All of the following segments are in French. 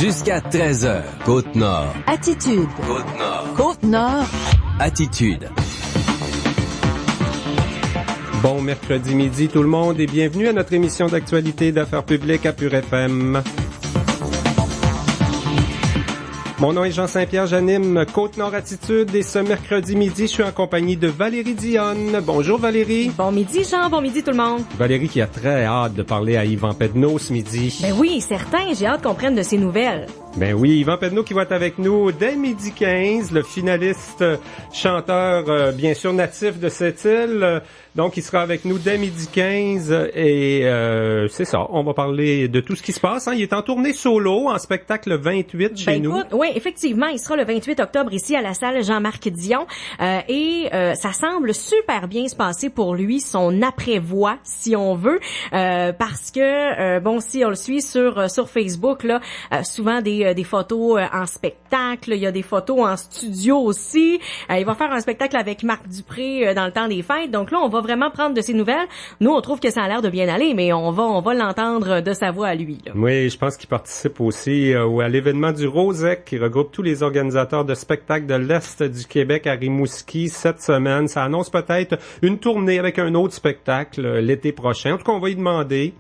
Jusqu'à 13h, Côte-Nord. Attitude. Côte-Nord. Côte-Nord. Attitude. Bon mercredi midi tout le monde et bienvenue à notre émission d'actualité d'affaires publiques à Pure FM. Mon nom est Jean Saint-Pierre, j'anime Côte-Nord Attitude et ce mercredi midi, je suis en compagnie de Valérie Dionne. Bonjour Valérie. Bon midi Jean, bon midi tout le monde. Valérie qui a très hâte de parler à Yvan Pedneau ce midi. Ben oui, certain, j'ai hâte qu'on prenne de ses nouvelles. Ben oui, Yvan Pedneau qui va être avec nous dès midi 15, le finaliste chanteur bien sûr natif de cette île. Donc, il sera avec nous dès midi 15 et c'est ça, on va parler de tout ce qui se passe. Hein. Il est en tournée solo, en spectacle le 28 chez nous. Oui, effectivement, il sera le 28 octobre ici à la salle Jean-Marc Dion et ça semble super bien se passer pour lui, son après-voix, si on veut, parce que, bon, si on le suit sur Facebook, là, souvent des photos en spectacle, il y a des photos en studio aussi. Il va faire un spectacle avec Marc Dupré dans le temps des fêtes, donc là, on va vraiment prendre de ses nouvelles. Nous, on trouve que ça a l'air de bien aller, mais on va l'entendre de sa voix à lui. Là. Oui, je pense qu'il participe aussi à l'événement du Rosec qui regroupe tous les organisateurs de spectacles de l'Est du Québec à Rimouski cette semaine. Ça annonce peut-être une tournée avec un autre spectacle l'été prochain. En tout cas, on va y demander.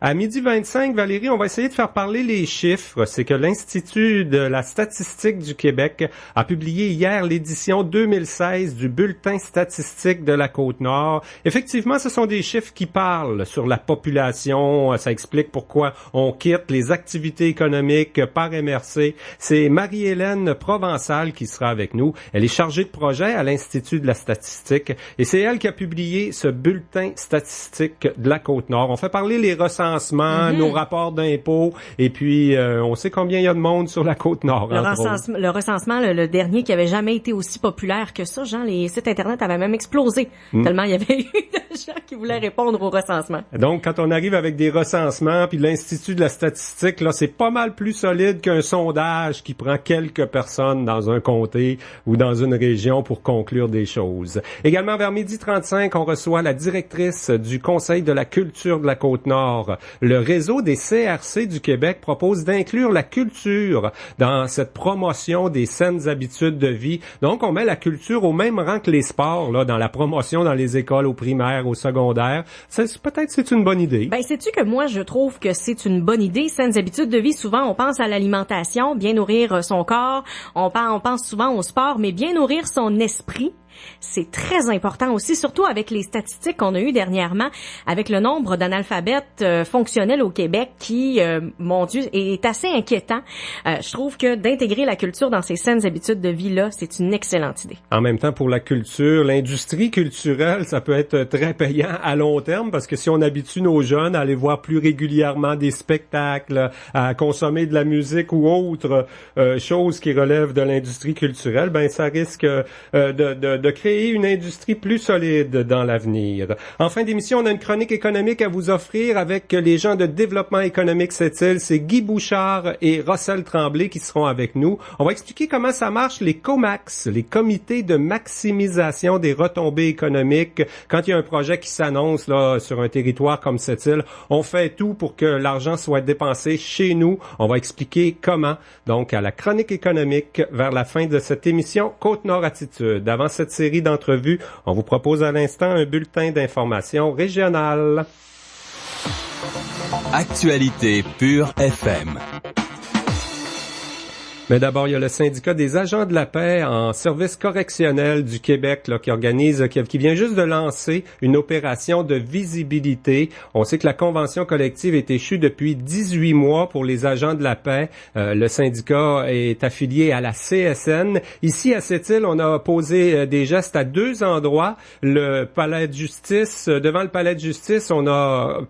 À midi 25, Valérie, on va essayer de faire parler les chiffres. C'est que l'Institut de la statistique du Québec a publié hier l'édition 2016 du Bulletin statistique de la Côte-Nord. Effectivement, ce sont des chiffres qui parlent sur la population. Ça explique pourquoi on quitte les activités économiques par MRC. C'est Marie-Hélène Provençal qui sera avec nous. Elle est chargée de projet à l'Institut de la statistique et c'est elle qui a publié ce Bulletin statistique de la Côte-Nord. On fait parler les recensements, nos rapports d'impôts, et puis on sait combien il y a de monde sur la Côte-Nord. Le recensement, le dernier qui avait jamais été aussi populaire que ça, Jean, les sites Internet avaient même explosé, tellement il y avait eu de gens qui voulaient répondre au recensement. Donc, quand on arrive avec des recensements, puis l'Institut de la statistique, là, c'est pas mal plus solide qu'un sondage qui prend quelques personnes dans un comté ou dans une région pour conclure des choses. Également, vers 12h35, on reçoit la directrice du Conseil de la culture de la Côte-Nord. Le réseau des CRC du Québec propose d'inclure la culture dans cette promotion des saines habitudes de vie. Donc, on met la culture au même rang que les sports, là, dans la promotion dans les écoles, au primaire, au secondaire. Peut-être c'est une bonne idée. Ben, sais-tu que moi, je trouve que c'est une bonne idée. Saines habitudes de vie, souvent, on pense à l'alimentation, bien nourrir son corps. On pense souvent au sport, mais bien nourrir son esprit. C'est très important aussi, surtout avec les statistiques qu'on a eues dernièrement, avec le nombre d'analphabètes fonctionnels au Québec qui, mon Dieu, est assez inquiétant. Je trouve que d'intégrer la culture dans ces saines habitudes de vie-là, c'est une excellente idée. En même temps, pour la culture, l'industrie culturelle, ça peut être très payant à long terme parce que si on habitue nos jeunes à aller voir plus régulièrement des spectacles, à consommer de la musique ou autre chose qui relève de l'industrie culturelle, ben ça risque de créer une industrie plus solide dans l'avenir. En fin d'émission, on a une chronique économique à vous offrir avec les gens de Développement économique cette île. C'est Guy Bouchard et Rossel Tremblay qui seront avec nous. On va expliquer comment ça marche, les COMAX, les comités de maximisation des retombées économiques. Quand il y a un projet qui s'annonce là sur un territoire comme cette île, on fait tout pour que l'argent soit dépensé chez nous. On va expliquer comment. Donc, à la chronique économique vers la fin de cette émission Côte-Nord Attitude. Avant cette série d'entrevues, on vous propose à l'instant un bulletin d'information régionale. Actualité Pure FM. Mais d'abord, il y a le syndicat des agents de la paix en service correctionnel du Québec là, qui vient juste de lancer une opération de visibilité. On sait que la convention collective est échue depuis 18 mois pour les agents de la paix. Le syndicat est affilié à la CSN. Ici, à cette île, on a posé des gestes à deux endroits. Le palais de justice, devant le palais de justice, on a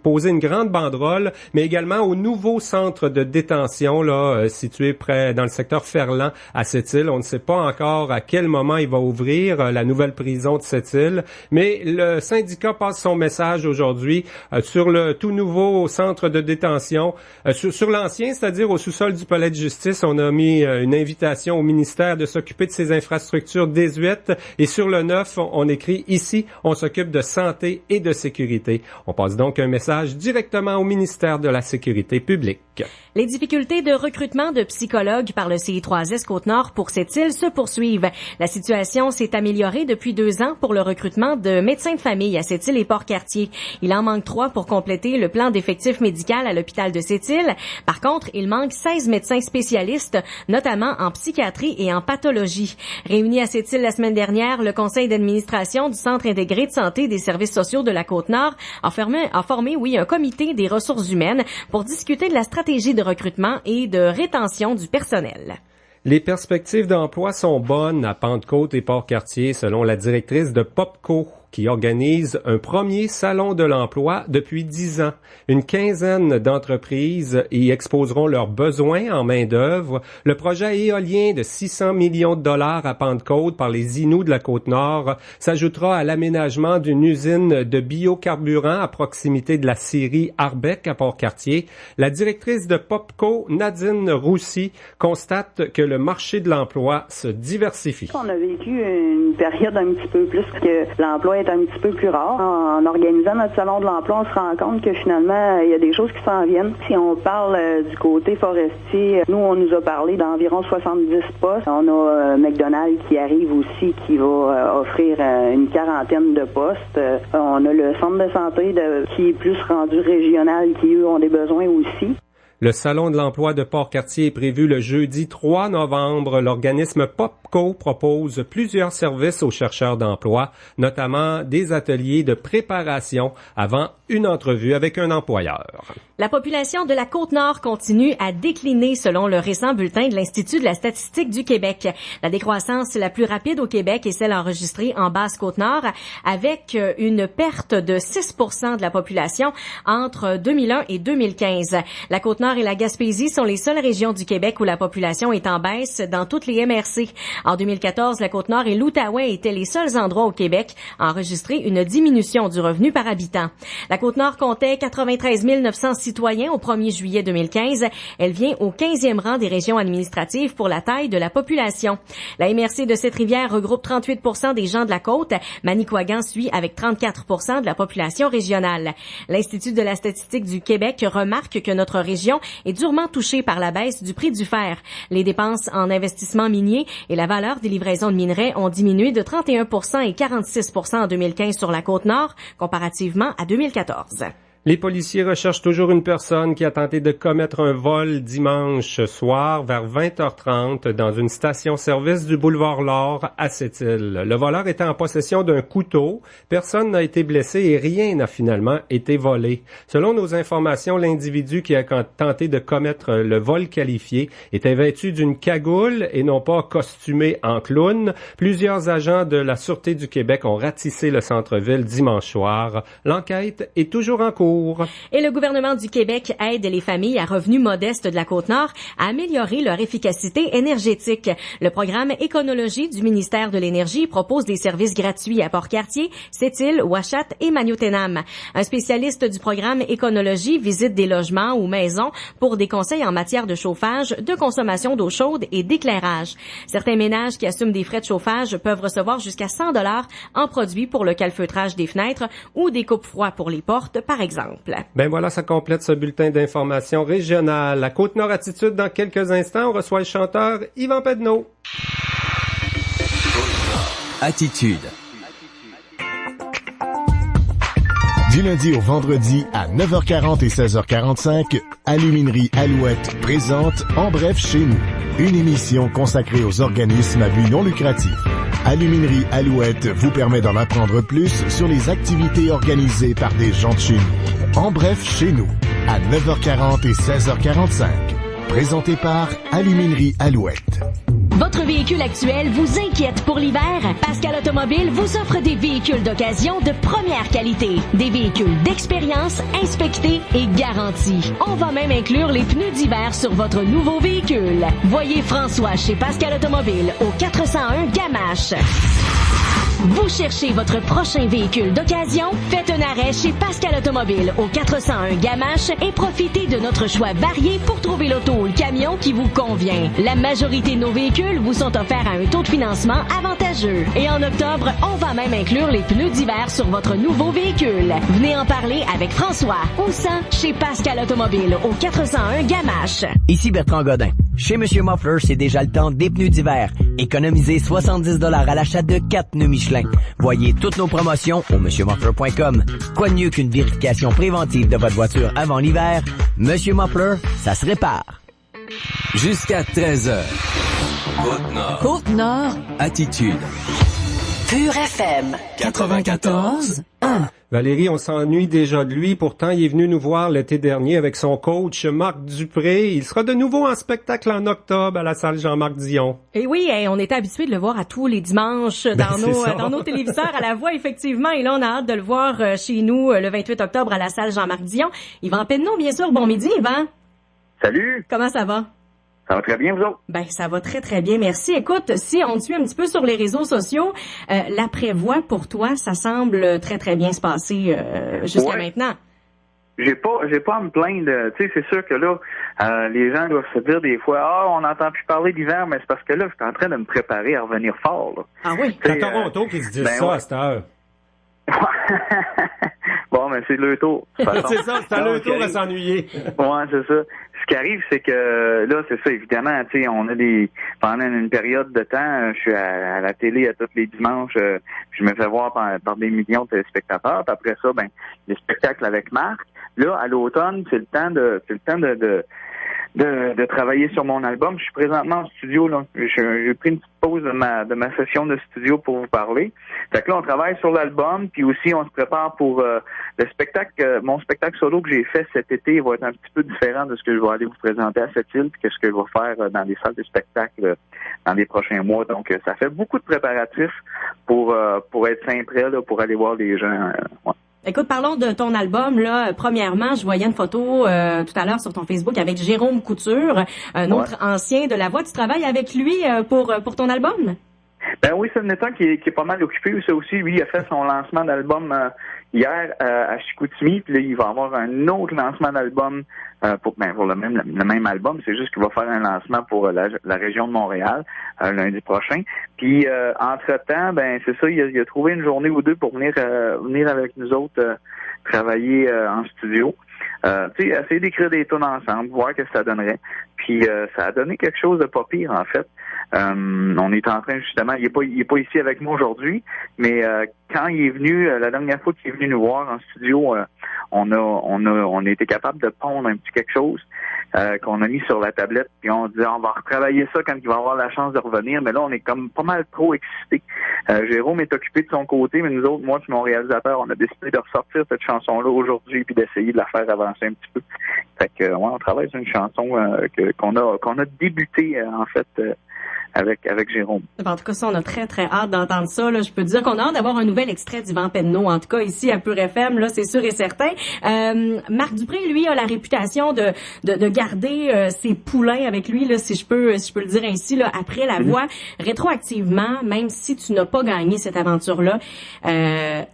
posé une grande banderole, mais également au nouveau centre de détention là situé près dans le secteur Ferland à Sept-Îles. On ne sait pas encore à quel moment il va ouvrir la nouvelle prison de Sept-Îles, mais le syndicat passe son message aujourd'hui sur le tout nouveau centre de détention. Sur l'ancien, c'est-à-dire au sous-sol du palais de justice, on a mis une invitation au ministère de s'occuper de ces infrastructures désuètes, et sur le neuf, on écrit « Ici, on s'occupe de santé et de sécurité ». On passe donc un message directement au ministère de la Sécurité publique. Les difficultés de recrutement de psychologues par le CI3S Côte-Nord pour Sept-Îles se poursuivent. La situation s'est améliorée depuis 2 ans pour le recrutement de médecins de famille à Sept-Îles et Port-Cartier. Il en manque 3 pour compléter le plan d'effectifs médical à l'hôpital de Sept-Îles. Par contre, il manque 16 médecins spécialistes, notamment en psychiatrie et en pathologie. Réuni à Sept-Îles la semaine dernière, le conseil d'administration du Centre intégré de santé des services sociaux de la Côte-Nord a formé un comité des ressources humaines pour discuter de la stratégie de recrutement et de rétention du personnel. Les perspectives d'emploi sont bonnes à Pentecôte et Port-Cartier, selon la directrice de POPCO, qui organise un premier salon de l'emploi depuis 10 ans. Une quinzaine d'entreprises y exposeront leurs besoins en main-d'œuvre. Le projet éolien de 600 millions de dollars à Pentecôte par les Inuits de la Côte-Nord s'ajoutera à l'aménagement d'une usine de biocarburant à proximité de la scierie Arbec à Port-Cartier. La directrice de POPCO, Nadine Roussy, constate que le marché de l'emploi se diversifie. On a vécu une période un petit peu plus que l'emploi est un petit peu plus rare. En organisant notre salon de l'emploi, on se rend compte que finalement, il y a des choses qui s'en viennent. Si on parle du côté forestier, nous, on nous a parlé d'environ 70 postes. On a McDonald's qui arrive aussi, qui va offrir une quarantaine de postes. On a le centre de santé qui est plus rendu régional, qui, eux, ont des besoins aussi. Le Salon de l'emploi de Port-Cartier est prévu le jeudi 3 novembre. L'organisme POPCO propose plusieurs services aux chercheurs d'emploi, notamment des ateliers de préparation avant une entrevue avec un employeur. La population de la Côte-Nord continue à décliner selon le récent bulletin de l'Institut de la statistique du Québec. La décroissance la plus rapide au Québec est celle enregistrée en Basse-Côte-Nord, avec une perte de 6% de la population entre 2001 et 2015. La Côte-Nord et la Gaspésie sont les seules régions du Québec où la population est en baisse dans toutes les MRC. En 2014, la Côte-Nord et l'Outaouais étaient les seuls endroits au Québec à enregistrer une diminution du revenu par habitant. La Côte-Nord comptait 93 900 citoyens au 1er juillet 2015. Elle vient au 15e rang des régions administratives pour la taille de la population. La MRC de Cette-Rivière regroupe 38% des gens de la côte. Manicouagan suit avec 34% de la population régionale. L'Institut de la statistique du Québec remarque que notre région est durement touchée par la baisse du prix du fer. Les dépenses en investissement minier et la valeur des livraisons de minerais ont diminué de 31% et 46% en 2015 sur la Côte-Nord, comparativement à 2014. Les policiers recherchent toujours une personne qui a tenté de commettre un vol dimanche soir vers 20h30 dans une station-service du boulevard L'Or à Sept-Îles. Le voleur était en possession d'un couteau. Personne n'a été blessé et rien n'a finalement été volé. Selon nos informations, l'individu qui a tenté de commettre le vol qualifié était vêtu d'une cagoule et non pas costumé en clown. Plusieurs agents de la Sûreté du Québec ont ratissé le centre-ville dimanche soir. L'enquête est toujours en cours. Et le gouvernement du Québec aide les familles à revenus modestes de la Côte-Nord à améliorer leur efficacité énergétique. Le programme Éconologie du ministère de l'Énergie propose des services gratuits à Port-Cartier, Sept-Îles, Ouachat et Magnoténam. Un spécialiste du programme Éconologie visite des logements ou maisons pour des conseils en matière de chauffage, de consommation d'eau chaude et d'éclairage. Certains ménages qui assument des frais de chauffage peuvent recevoir jusqu'à 100 $ en produits pour le calfeutrage des fenêtres ou des coupes-froids pour les portes, par exemple. Ben voilà, ça complète ce bulletin d'information régionale. La Côte-Nord Attitude, dans quelques instants, on reçoit le chanteur Yvan Pedneau. Attitude. Du lundi au vendredi à 9h40 et 16h45, Aluminerie Alouette présente En bref chez nous, une émission consacrée aux organismes à but non lucratif. Aluminerie Alouette vous permet d'en apprendre plus sur les activités organisées par des gens de chez nous. En bref chez nous, à 9h40 et 16h45. Présenté par Aluminerie Alouette. Votre votre véhicule actuel vous inquiète pour l'hiver? Pascal Automobile vous offre des véhicules d'occasion de première qualité. Des véhicules d'expérience, inspectés et garantis. On va même inclure les pneus d'hiver sur votre nouveau véhicule. Voyez François chez Pascal Automobile au 401 Gamache. Vous cherchez votre prochain véhicule d'occasion? Faites un arrêt chez Pascal Automobile au 401 Gamache et profitez de notre choix varié pour trouver l'auto ou le camion qui vous convient. La majorité de nos véhicules vous sont offerts à un taux de financement avantageux. Et en octobre, on va même inclure les pneus d'hiver sur votre nouveau véhicule. Venez en parler avec François. Où ça? Chez Pascal Automobile au 401 Gamache. Ici Bertrand Godin. Chez Monsieur Muffler, c'est déjà le temps des pneus d'hiver. Économisez 70 $ à l'achat de 4 pneus Michelin. Voyez toutes nos promotions au monsieurmuffler.com. Quoi de mieux qu'une vérification préventive de votre voiture avant l'hiver? Monsieur Muffler, ça se répare. Jusqu'à 13h. Côte-Nord. Côte-Nord. Attitude. Pure FM. 94.1. Valérie, on s'ennuie déjà de lui. Pourtant, il est venu nous voir l'été dernier avec son coach Marc Dupré. Il sera de nouveau en spectacle en octobre à la salle Jean-Marc Dion. Et oui, on était habitué de le voir à tous les dimanches dans nos téléviseurs à la voix, effectivement. Et là, on a hâte de le voir chez nous le 28 octobre à la salle Jean-Marc Dion. Yvan Penneau, bien sûr. Bon midi, Yvan. Salut. Comment ça va? Ça va très bien, vous autres? Ben, ça va très, très bien. Merci. Écoute, si on te suit un petit peu sur les réseaux sociaux, l'après-voix pour toi, ça semble très, très bien se passer jusqu'à maintenant. J'ai pas à me plaindre. Tu sais, c'est sûr que là, les gens doivent se dire des fois, on n'entend plus parler d'hiver, mais c'est parce que là, je suis en train de me préparer à revenir fort, là. Ah oui? C'est à Toronto qu'ils se disent ça à cette heure. Bon, mais c'est le tour. C'est ça, c'est à leur tour à s'ennuyer. Ouais, c'est ça. Ce qui arrive, c'est que là, c'est ça, évidemment, tu sais, on a pendant une période de temps, je suis à la télé à tous les dimanches, je me fais voir par des millions de téléspectateurs. Puis après ça, ben, les spectacles avec Marc. Là, à l'automne, c'est le temps de travailler sur mon album. Je suis présentement en studio, là. J'ai pris une petite pause de ma session de studio pour vous parler. Fait que là, on travaille sur l'album, puis aussi on se prépare pour le spectacle. Mon spectacle solo que j'ai fait cet été va être un petit peu différent de ce que je vais aller vous présenter à cette île, puis que ce que je vais faire dans les salles de spectacle dans les prochains mois. Donc, ça fait beaucoup de préparatifs pour être fin prêt, là, pour aller voir les gens. Ouais. Écoute, parlons de ton album, là. Premièrement, je voyais une photo tout à l'heure sur ton Facebook avec Jérôme Couture, un autre ancien de La Voix. Tu travailles avec lui pour ton album? Ben oui, c'est Nathan qui est pas mal occupé. Ça aussi, lui, il a fait son lancement d'album hier à Chicoutimi. Puis là, il va avoir un autre lancement d'album pour le même album. C'est juste qu'il va faire un lancement pour la région de Montréal lundi prochain. Puis entre-temps, ben c'est ça, il a trouvé une journée ou deux pour venir avec nous autres travailler en studio. Tu sais, essayer d'écrire des tunes ensemble, voir ce que ça donnerait. Puis ça a donné quelque chose de pas pire, en fait. On est en train, justement, il est pas ici avec moi aujourd'hui, mais quand il est venu, la dernière fois qu'il est venu nous voir en studio, on a été capable de pondre un petit quelque chose qu'on a mis sur la tablette, puis on disait on va retravailler ça quand il va avoir la chance de revenir, mais là on est comme pas mal trop excités. Jérôme est occupé de son côté, mais nous autres, moi et mon réalisateur, on a décidé de ressortir cette chanson-là aujourd'hui puis d'essayer de la faire avancer un petit peu. Fait que on travaille sur une chanson qu'on a débuté en fait avec Jérôme. En tout cas, ça, on a très, très hâte d'entendre ça. Là. Je peux te dire qu'on a hâte d'avoir un nouvel extrait d'Yvan Penneau, en tout cas ici à Pure FM, là, c'est sûr et certain. Marc Dupré, lui, a la réputation de garder ses poulains avec lui, là, si je peux le dire ainsi, là, après la voix, rétroactivement, même si tu n'as pas gagné cette aventure-là,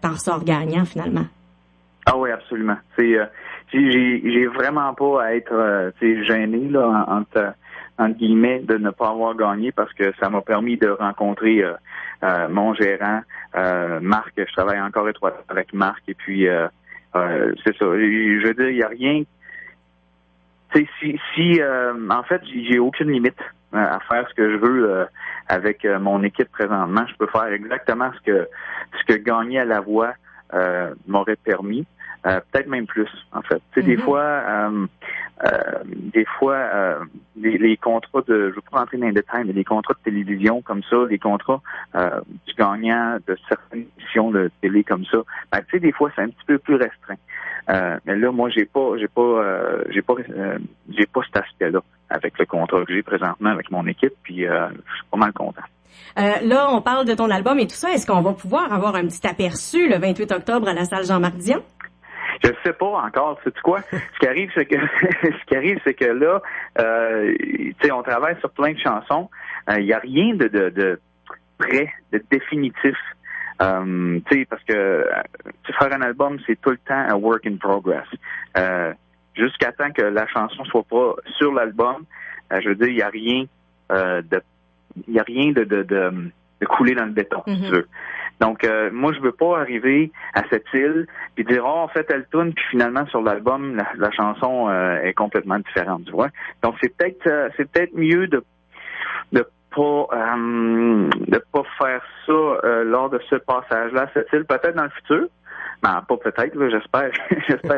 t'en sors gagnant finalement. Ah oui, absolument. C'est j'ai vraiment pas à être gêné là entre guillemets de ne pas avoir gagné parce que ça m'a permis de rencontrer mon gérant Marc. Je travaille encore étroitement avec Marc et puis c'est ça. Je veux dire, il y a rien. Si en fait j'ai aucune limite à faire ce que je veux avec mon équipe présentement. Je peux faire exactement ce que gagner à la voix m'aurait permis. peut-être même plus, en fait. Tu sais, des fois, les contrats de, je ne veux pas rentrer dans les détails, mais les contrats de télévision comme ça, les contrats du gagnant de certaines émissions de télé comme ça, ben, tu sais, des fois, c'est un petit peu plus restreint. Mais là, moi, j'ai pas cet aspect-là avec le contrat que j'ai présentement avec mon équipe, puis je suis pas mal content. Là, on parle de ton album et tout ça. Est-ce qu'on va pouvoir avoir un petit aperçu le 28 octobre à la salle Jean-Marc Dion? Je ne sais pas encore. Sais-tu quoi? Ce qui arrive, c'est que là, tu sais, on travaille sur plein de chansons. Il n'y a rien de prêt, de définitif. Tu sais, parce que faire un album, c'est tout le temps un work in progress. Jusqu'à temps que la chanson soit pas sur l'album, je veux dire, il n'y a rien de couler dans le béton, si tu veux. Donc, moi, je veux pas arriver à cette île puis dire, on fait telle tune, puis finalement, sur l'album, la chanson est complètement différente, tu vois. Donc, c'est peut-être mieux de pas faire ça lors de ce passage-là, cette île, peut-être dans le futur. Ben, pas peut-être, là, j'espère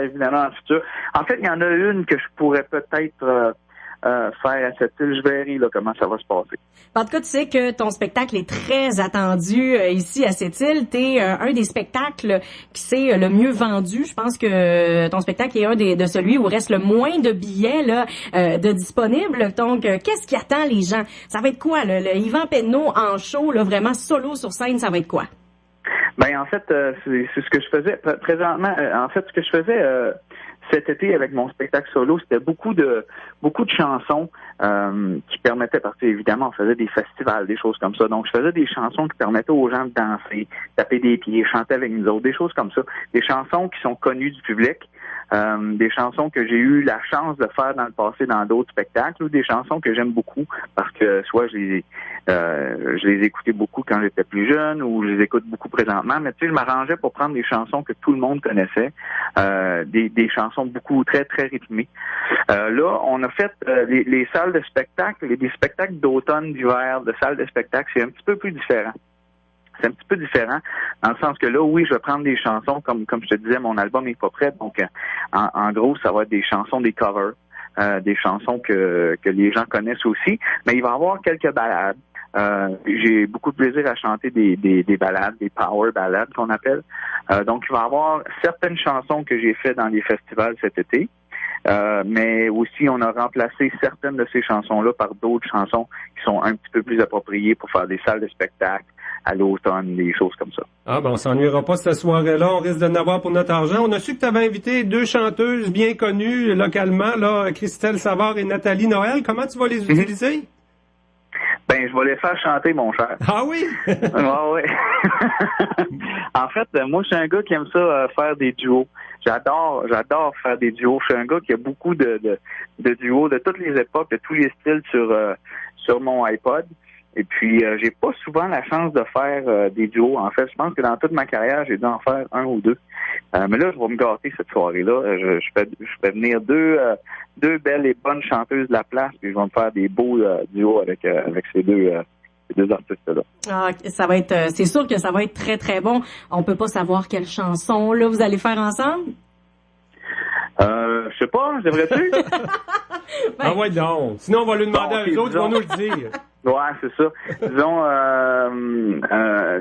évidemment dans le futur. En fait, il y en a une que je pourrais peut-être faire à cette île. Je verrai là, comment ça va se passer. En tout cas, tu sais que ton spectacle est très attendu ici à cette île. T'es un des spectacles qui s'est le mieux vendu. Je pense que ton spectacle est un de celui où reste le moins de billets là, de disponibles. Donc, qu'est-ce qui attend les gens? Ça va être quoi, le Yvan Penneau en show, là, vraiment solo sur scène, ça va être quoi? Ben, en fait, c'est ce que je faisais présentement. En fait, ce que je faisais cet été avec mon spectacle solo, c'était beaucoup de chansons qui permettaient, parce que évidemment, on faisait des festivals, des choses comme ça. Donc, je faisais des chansons qui permettaient aux gens de danser, taper des pieds, chanter avec nous autres, des choses comme ça. Des chansons qui sont connues du public, des chansons que j'ai eu la chance de faire dans le passé dans d'autres spectacles, ou des chansons que j'aime beaucoup parce que soit je les écoutais beaucoup quand j'étais plus jeune, ou je les écoute beaucoup présentement. Mais tu sais, je m'arrangeais pour prendre des chansons que tout le monde connaissait, des chansons beaucoup très très rythmées. Là, on a fait les salles de spectacle, des spectacles d'automne, d'hiver, de salles de spectacle, c'est un petit peu plus différent. C'est un petit peu différent, dans le sens que là, oui, je vais prendre des chansons, comme je te disais, mon album n'est pas prêt, donc en gros, ça va être des chansons, des covers, des chansons que les gens connaissent aussi, mais il va y avoir quelques ballades. J'ai beaucoup de plaisir à chanter des ballades, des power ballades qu'on appelle. Donc, il va y avoir certaines chansons que j'ai faites dans les festivals cet été. Mais aussi, on a remplacé certaines de ces chansons-là par d'autres chansons qui sont un petit peu plus appropriées pour faire des salles de spectacle à l'automne, des choses comme ça. Ah, ben, on s'ennuiera pas cette soirée-là. On risque de n'avoir pour notre argent. On a su que tu avais invité deux chanteuses bien connues localement, là, Christelle Savard et Nathalie Noël. Comment tu vas les utiliser? Ben, je vais les faire chanter, mon cher. Ah oui? Ah oui. En fait, moi, je suis un gars qui aime ça faire des duos. J'adore faire des duos. Je suis un gars qui a beaucoup de duos de toutes les époques, de tous les styles sur mon iPod. Et puis, j'ai pas souvent la chance de faire des duos. En fait, je pense que dans toute ma carrière, j'ai dû en faire un ou deux. Mais là, je vais me gâter cette soirée-là. Je fais venir deux belles et bonnes chanteuses de la place, puis je vais me faire des beaux duos avec ces deux artistes-là. Ah, ça va être, c'est sûr que ça va être très, très bon. On peut pas savoir quelle chanson, là, vous allez faire ensemble? Je sais pas, devrais-tu? Ah ouais, donc. Sinon, on va lui demander à eux autres, ils vont nous le dire. Ouais, c'est ça. Disons,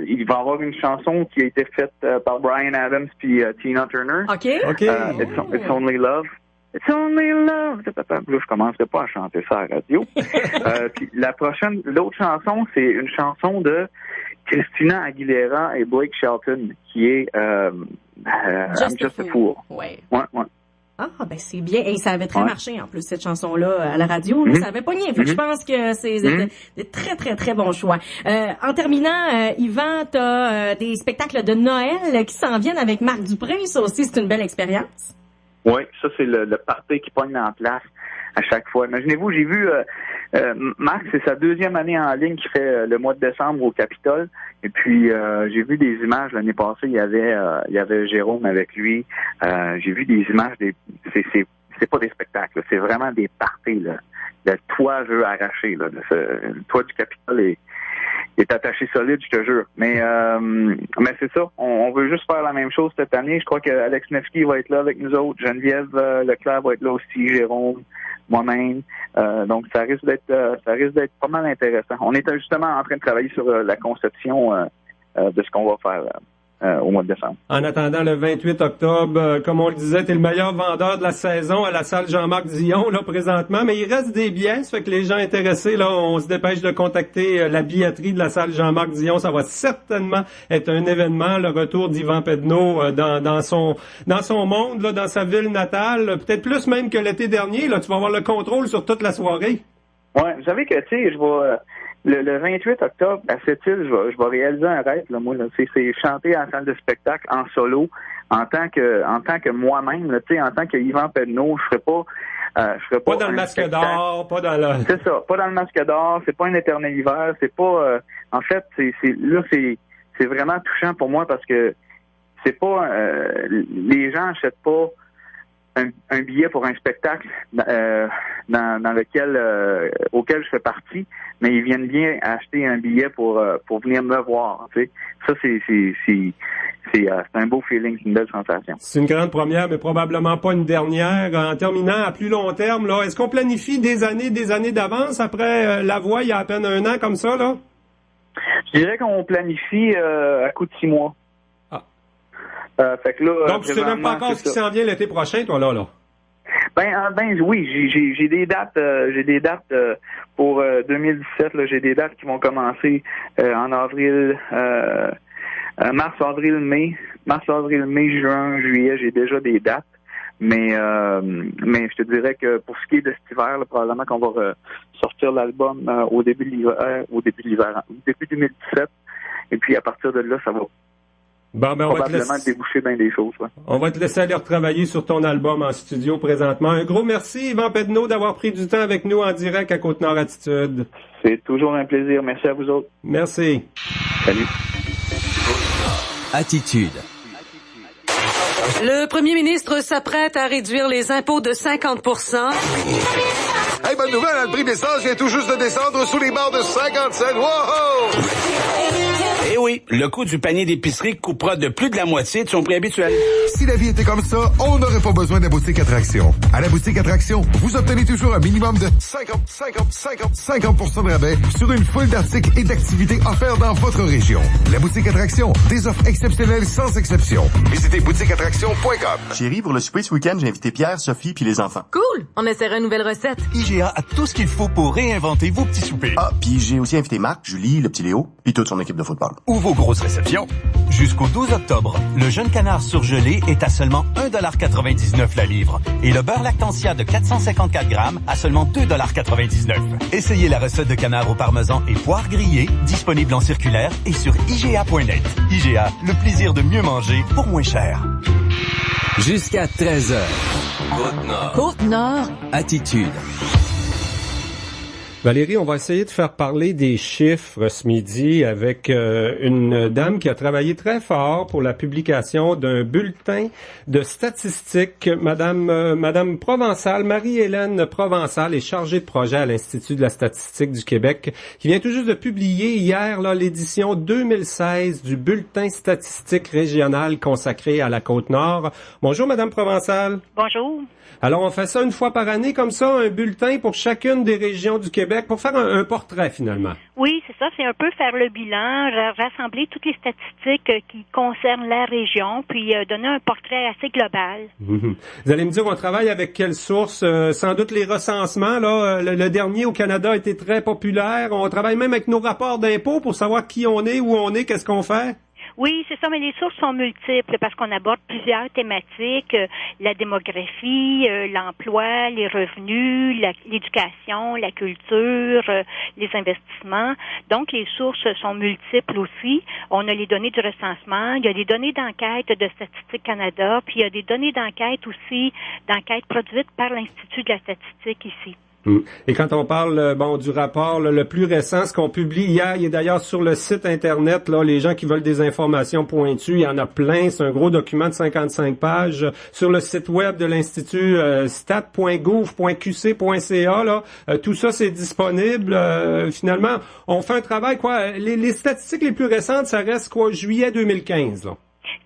il va y avoir une chanson qui a été faite par Bryan Adams puis Tina Turner. OK. It's Only Love. It's Only Love. Là, je commencerai pas à chanter ça à la radio. Puis l'autre chanson, c'est une chanson de Christina Aguilera et Blake Shelton, qui est I'm Just a Fool. Ouais. Ouais. Ah, ben c'est bien. Et ça avait très marché, en plus, cette chanson-là, à la radio. Là, ça avait pogné. Fait que je pense que c'est des très, très, très bons choix. En terminant, Yvan, t'as des spectacles de Noël qui s'en viennent avec Marc Dupré. Ça aussi, c'est une belle expérience. Oui, ça, c'est le party qui pogne en place à chaque fois. Imaginez-vous, j'ai vu Marc, c'est sa deuxième année en ligne qui fait le mois de décembre au Capitole. Et puis j'ai vu des images l'année passée, il y avait Jérôme avec lui. J'ai vu des images c'est pas des spectacles, là, c'est vraiment des parties là. Le toit veut arracher là. Le toit du Capitole est attaché solide, je te jure. Mais c'est ça. On veut juste faire la même chose cette année. Je crois que Alex Nevsky va être là avec nous autres. Geneviève Leclerc va être là aussi. Jérôme, moi-même. Donc ça risque d'être pas mal intéressant. On est justement en train de travailler sur la conception de ce qu'on va faire au mois de décembre. En attendant le 28 octobre, comme on le disait, t'es le meilleur vendeur de la saison à la salle Jean-Marc Dion, là, présentement. Mais il reste des billets, ça fait que les gens intéressés, là, on se dépêche de contacter la billetterie de la salle Jean-Marc Dion. Ça va certainement être un événement, le retour d'Yvan Pedneau dans son monde, là, dans sa ville natale. Peut-être plus même que l'été dernier, là. Tu vas avoir le contrôle sur toute la soirée. Ouais, vous savez que, tu sais, je vais... Le 28 octobre, à Sept-Îles, je vais réaliser un rêve, là, moi, là, c'est chanter en salle de spectacle, en solo, en tant que moi-même, là, tu sais, en tant que Yvan Pedneau, je ferais pas dans le masque d'or, pas dans le... C'est ça, pas dans le masque d'or, c'est pas un éternel hiver, c'est pas, en fait, c'est vraiment touchant pour moi parce que c'est pas, les gens achètent pas un billet pour un spectacle dans lequel auquel je fais partie, mais ils viennent bien acheter un billet pour venir me voir. Tu sais, ça c'est un beau feeling, c'est une belle sensation. C'est une grande première, mais probablement pas une dernière. En terminant à plus long terme, là, est-ce qu'on planifie des années d'avance après La Voix il y a à peine un an comme ça, là? Je dirais qu'on planifie à coup de 6 mois. Fait que là, donc, tu sais même pas encore ce qui s'en vient l'été prochain, toi, là? Ben oui, j'ai des dates, pour 2017, là, j'ai des dates qui vont commencer en avril, mars, avril, mai, juin, juillet, j'ai déjà des dates. Mais je te dirais que pour ce qui est de cet hiver, là, probablement qu'on va sortir l'album au début 2017. Et puis à partir de là, ça va probablement déboucher bien des choses. Ouais. On va te laisser aller retravailler sur ton album en studio présentement. Un gros merci, Yvan Pedneau, d'avoir pris du temps avec nous en direct à Côte-Nord Attitude. C'est toujours un plaisir. Merci à vous autres. Merci. Salut. Attitude. Le premier ministre s'apprête à réduire les impôts de 50%. Hey, bonne nouvelle, le prix de l'essence vient tout juste de descendre sous les barres de 50 cents. Wow! Eh oui, le coût du panier d'épicerie coupera de plus de la moitié de son prix habituel. Si la vie était comme ça, on n'aurait pas besoin de la boutique Attraction. À la boutique Attraction, vous obtenez toujours un minimum de 50% de rabais sur une foule d'articles et d'activités offerts dans votre région. La boutique Attraction, des offres exceptionnelles sans exception. Visitez boutiqueattraction.com. Chérie, pour le souper ce week-end, j'ai invité Pierre, Sophie puis les enfants. Cool! On essaiera une nouvelle recette. IGA a tout ce qu'il faut pour réinventer vos petits soupers. Ah, puis j'ai aussi invité Marc, Julie, le petit Léo, puis toute son équipe de football. Ou vos grosses réceptions. Jusqu'au 12 octobre, le jeune canard surgelé est à seulement 1,99$ la livre et le beurre lactantia de 454 grammes à seulement 2,99$. Essayez la recette de canard au parmesan et poire grillée, disponible en circulaire et sur IGA.net. IGA, le plaisir de mieux manger pour moins cher. Jusqu'à 13h. Côte-Nord. Côte-Nord. Attitude. Valérie, on va essayer de faire parler des chiffres ce midi avec une dame qui a travaillé très fort pour la publication d'un bulletin de statistiques. Madame Provençal, Marie-Hélène Provençal est chargée de projet à l'Institut de la statistique du Québec, qui vient tout juste de publier hier là, l'édition 2016 du bulletin statistique régional consacré à la Côte-Nord. Bonjour, Madame Provençal. Bonjour. Alors, on fait ça une fois par année, comme ça, un bulletin pour chacune des régions du Québec, pour faire un portrait, finalement. Oui, c'est ça. C'est un peu faire le bilan, rassembler toutes les statistiques qui concernent la région, puis donner un portrait assez global. Mm-hmm. Vous allez me dire, on travaille avec quelle source? Sans doute les recensements, là. Le dernier au Canada a été très populaire. On travaille même avec nos rapports d'impôts pour savoir qui on est, où on est, qu'est-ce qu'on fait. Oui, c'est ça, mais les sources sont multiples parce qu'on aborde plusieurs thématiques, la démographie, l'emploi, les revenus, l'éducation, la culture, les investissements. Donc, les sources sont multiples aussi. On a les données du recensement, il y a des données d'enquête de Statistique Canada, puis il y a des données d'enquête aussi, d'enquête produites par l'Institut de la statistique ici. Et quand on parle du rapport le plus récent, ce qu'on publie hier, il est d'ailleurs sur le site internet, là, les gens qui veulent des informations pointues, il y en a plein, c'est un gros document de 55 pages sur le site web de l'Institut stat.gouv.qc.ca là, tout ça c'est disponible. Finalement, on fait un travail les statistiques les plus récentes, ça reste juillet 2015 là.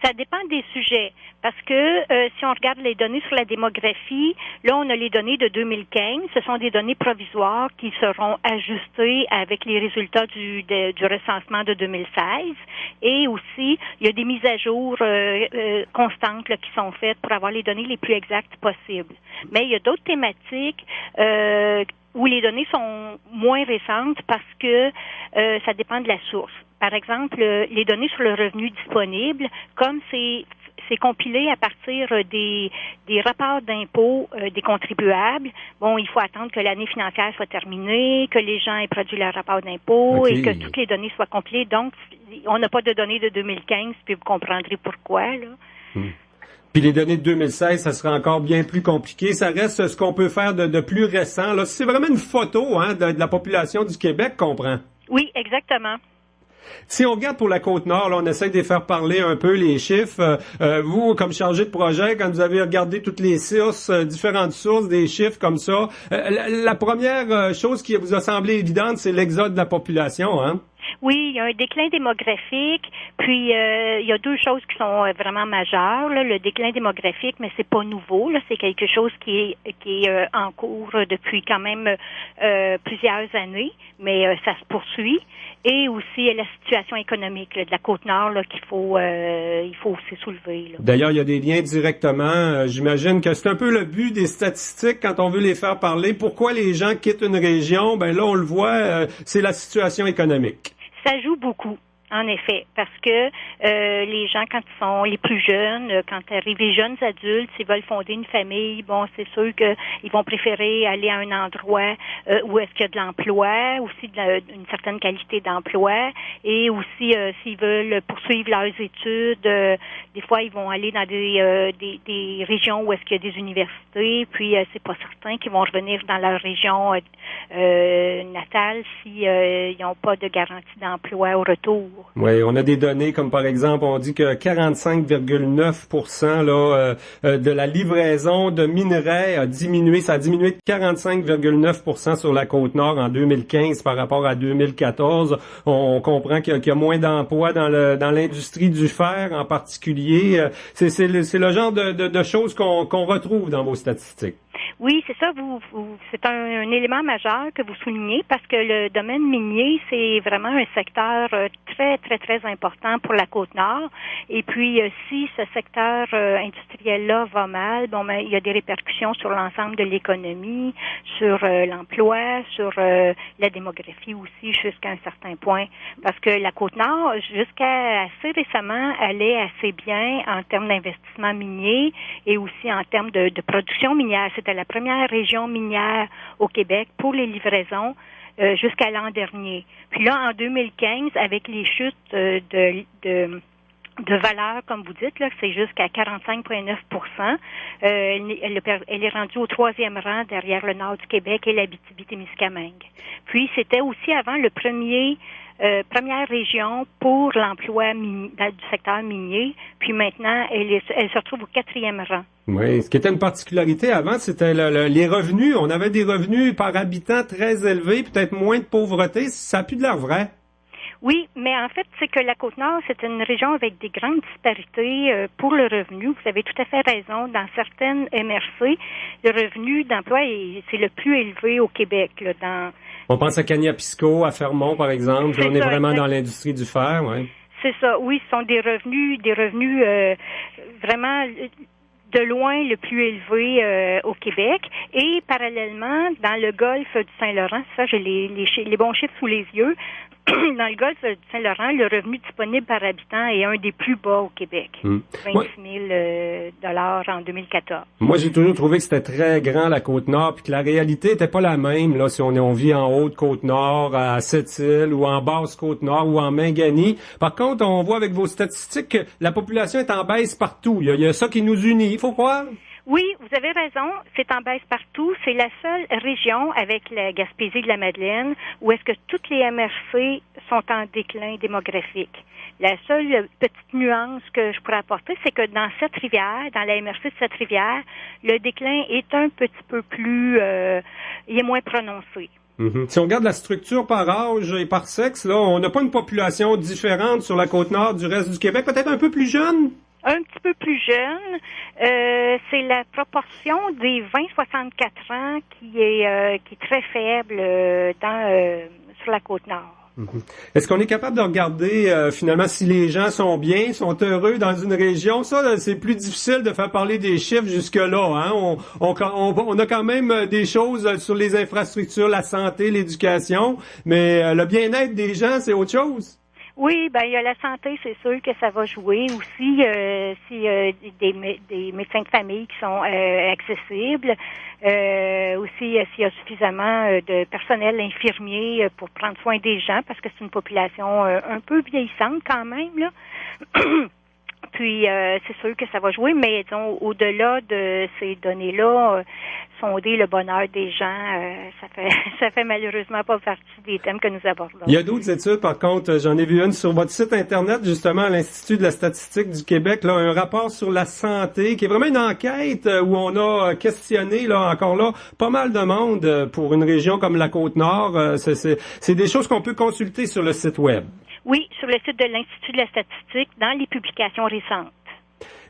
Ça dépend des sujets, parce que si on regarde les données sur la démographie, là, on a les données de 2015. Ce sont des données provisoires qui seront ajustées avec les résultats du recensement de 2016. Et aussi, il y a des mises à jour constantes là, qui sont faites pour avoir les données les plus exactes possibles. Mais il y a d'autres thématiques où les données sont moins récentes parce que ça dépend de la source. Par exemple, les données sur le revenu disponible, comme c'est compilé à partir des rapports d'impôts des contribuables. Bon, il faut attendre que l'année financière soit terminée, que les gens aient produit leur rapport d'impôts et que toutes les données soient compilées. Donc, on n'a pas de données de 2015, puis vous comprendrez pourquoi, là. Puis les données de 2016, ça sera encore bien plus compliqué. Ça reste ce qu'on peut faire de plus récent. Là, c'est vraiment une photo de la population du Québec qu'on prend. Oui, exactement. Si on regarde pour la Côte-Nord, là, on essaie de faire parler un peu les chiffres. Vous, comme chargé de projet, quand vous avez regardé toutes les sources, différentes sources, des chiffres comme ça, la première chose qui vous a semblé évidente, c'est l'exode de la population, hein? Oui, il y a un déclin démographique, puis il y a deux choses qui sont vraiment majeures. Là. Le déclin démographique, mais c'est pas nouveau. Là, c'est quelque chose qui est en cours depuis quand même plusieurs années, mais ça se poursuit. Et aussi la situation économique là, de la Côte-Nord là, qu'il faut aussi soulever. Là. D'ailleurs, il y a des liens directement. J'imagine que c'est un peu le but des statistiques quand on veut les faire parler. Pourquoi les gens quittent une région? Ben là, on le voit, c'est la situation économique. Ça joue beaucoup. En effet, parce que les gens, quand ils sont les plus jeunes, quand arrivent les jeunes adultes, s'ils veulent fonder une famille, bon, c'est sûr qu'ils vont préférer aller à un endroit où est-ce qu'il y a de l'emploi, aussi une certaine qualité d'emploi, et aussi s'ils veulent poursuivre leurs études, des fois ils vont aller dans des régions où est-ce qu'il y a des universités, puis c'est pas certain qu'ils vont revenir dans leur région natale s'ils n'ont pas de garantie d'emploi au retour. Oui, on a des données comme par exemple, on dit que 45,9% là de la livraison de minerais a diminué. Ça a diminué de 45,9% sur la Côte-Nord en 2015 par rapport à 2014. On comprend qu'il y a moins d'emplois dans l'industrie du fer en particulier. C'est le genre de choses qu'on retrouve dans vos statistiques. Oui, c'est ça. C'est un élément majeur que vous soulignez parce que le domaine minier, c'est vraiment un secteur très, très, très important pour la Côte-Nord. Et puis, si ce secteur industriel-là va mal, bon, ben, il y a des répercussions sur l'ensemble de l'économie, sur l'emploi, sur la démographie aussi, jusqu'à un certain point. Parce que la Côte-Nord, jusqu'à assez récemment, allait assez bien en termes d'investissement minier et aussi en termes de production minière. C'était la première région minière au Québec pour les livraisons jusqu'à l'an dernier. Puis là, en 2015, avec les chutes de valeur, comme vous dites, là, c'est jusqu'à 45,9%. Elle est rendue au 3e rang derrière le nord du Québec et l'Abitibi-Témiscamingue. Puis, c'était aussi avant le première région pour l'emploi du secteur minier. Puis maintenant, elle se retrouve au 4e rang. Oui, ce qui était une particularité avant, c'était les revenus. On avait des revenus par habitant très élevés, peut-être moins de pauvreté. Ça n'a plus de l'air vrai. Oui, mais en fait, c'est que la Côte-Nord, c'est une région avec des grandes disparités pour le revenu. Vous avez tout à fait raison. Dans certaines MRC, le revenu d'emploi, c'est le plus élevé au Québec. Là, on pense à Kaniapisco, à Fermont, par exemple. On est vraiment dans l'industrie du fer, oui. C'est ça, oui. Ce sont des revenus vraiment de loin le plus élevé au Québec. Et parallèlement, dans le golfe du Saint-Laurent, ça, j'ai les bons chiffres sous les yeux. Dans le golfe du Saint-Laurent, le revenu disponible par habitant est un des plus bas au Québec. 26 000 $ en 2014. Moi, j'ai toujours trouvé que c'était très grand, la Côte-Nord, puis que la réalité était pas la même, là, si on vit en Haute-Côte-Nord, à Sept-Îles, ou en Basse-Côte-Nord, ou en Mingani. Par contre, on voit avec vos statistiques que la population est en baisse partout. Il y a ça qui nous unit, il faut croire. Oui, vous avez raison. C'est en baisse partout. C'est la seule région avec la Gaspésie de la Madeleine où est-ce que toutes les MRC sont en déclin démographique. La seule petite nuance que je pourrais apporter, c'est que dans cette rivière, dans la MRC de cette rivière, le déclin est un petit peu plus, il est moins prononcé. Mm-hmm. Si on regarde la structure par âge et par sexe, là, on n'a pas une population différente sur la Côte-Nord du reste du Québec, peut-être un peu plus jeune? Un petit peu plus jeune, c'est la proportion des 20-64 ans qui est très faible sur la Côte-Nord. Mm-hmm. Est-ce qu'on est capable de regarder finalement si les gens sont bien, sont heureux dans une région? Ça, là, c'est plus difficile de faire parler des chiffres jusque-là. Hein? On a quand même des choses sur les infrastructures, la santé, l'éducation, mais le bien-être des gens, c'est autre chose. Oui, ben il y a la santé, c'est sûr que ça va jouer aussi. Si des médecins de famille qui sont accessibles, aussi s'il y a suffisamment de personnel infirmier pour prendre soin des gens, parce que c'est une population un peu vieillissante quand même là. Puis c'est sûr que ça va jouer, mais disons, au-delà de ces données-là, sonder le bonheur des gens, ça fait malheureusement pas partie des thèmes que nous abordons. Il y a d'autres études, par contre, j'en ai vu une sur votre site internet, justement, à l'Institut de la statistique du Québec, là, un rapport sur la santé, qui est vraiment une enquête où on a questionné, là, encore là, pas mal de monde pour une région comme la Côte-Nord. C'est des choses qu'on peut consulter sur le site web. Oui, sur le site de l'Institut de la statistique, dans les publications récentes.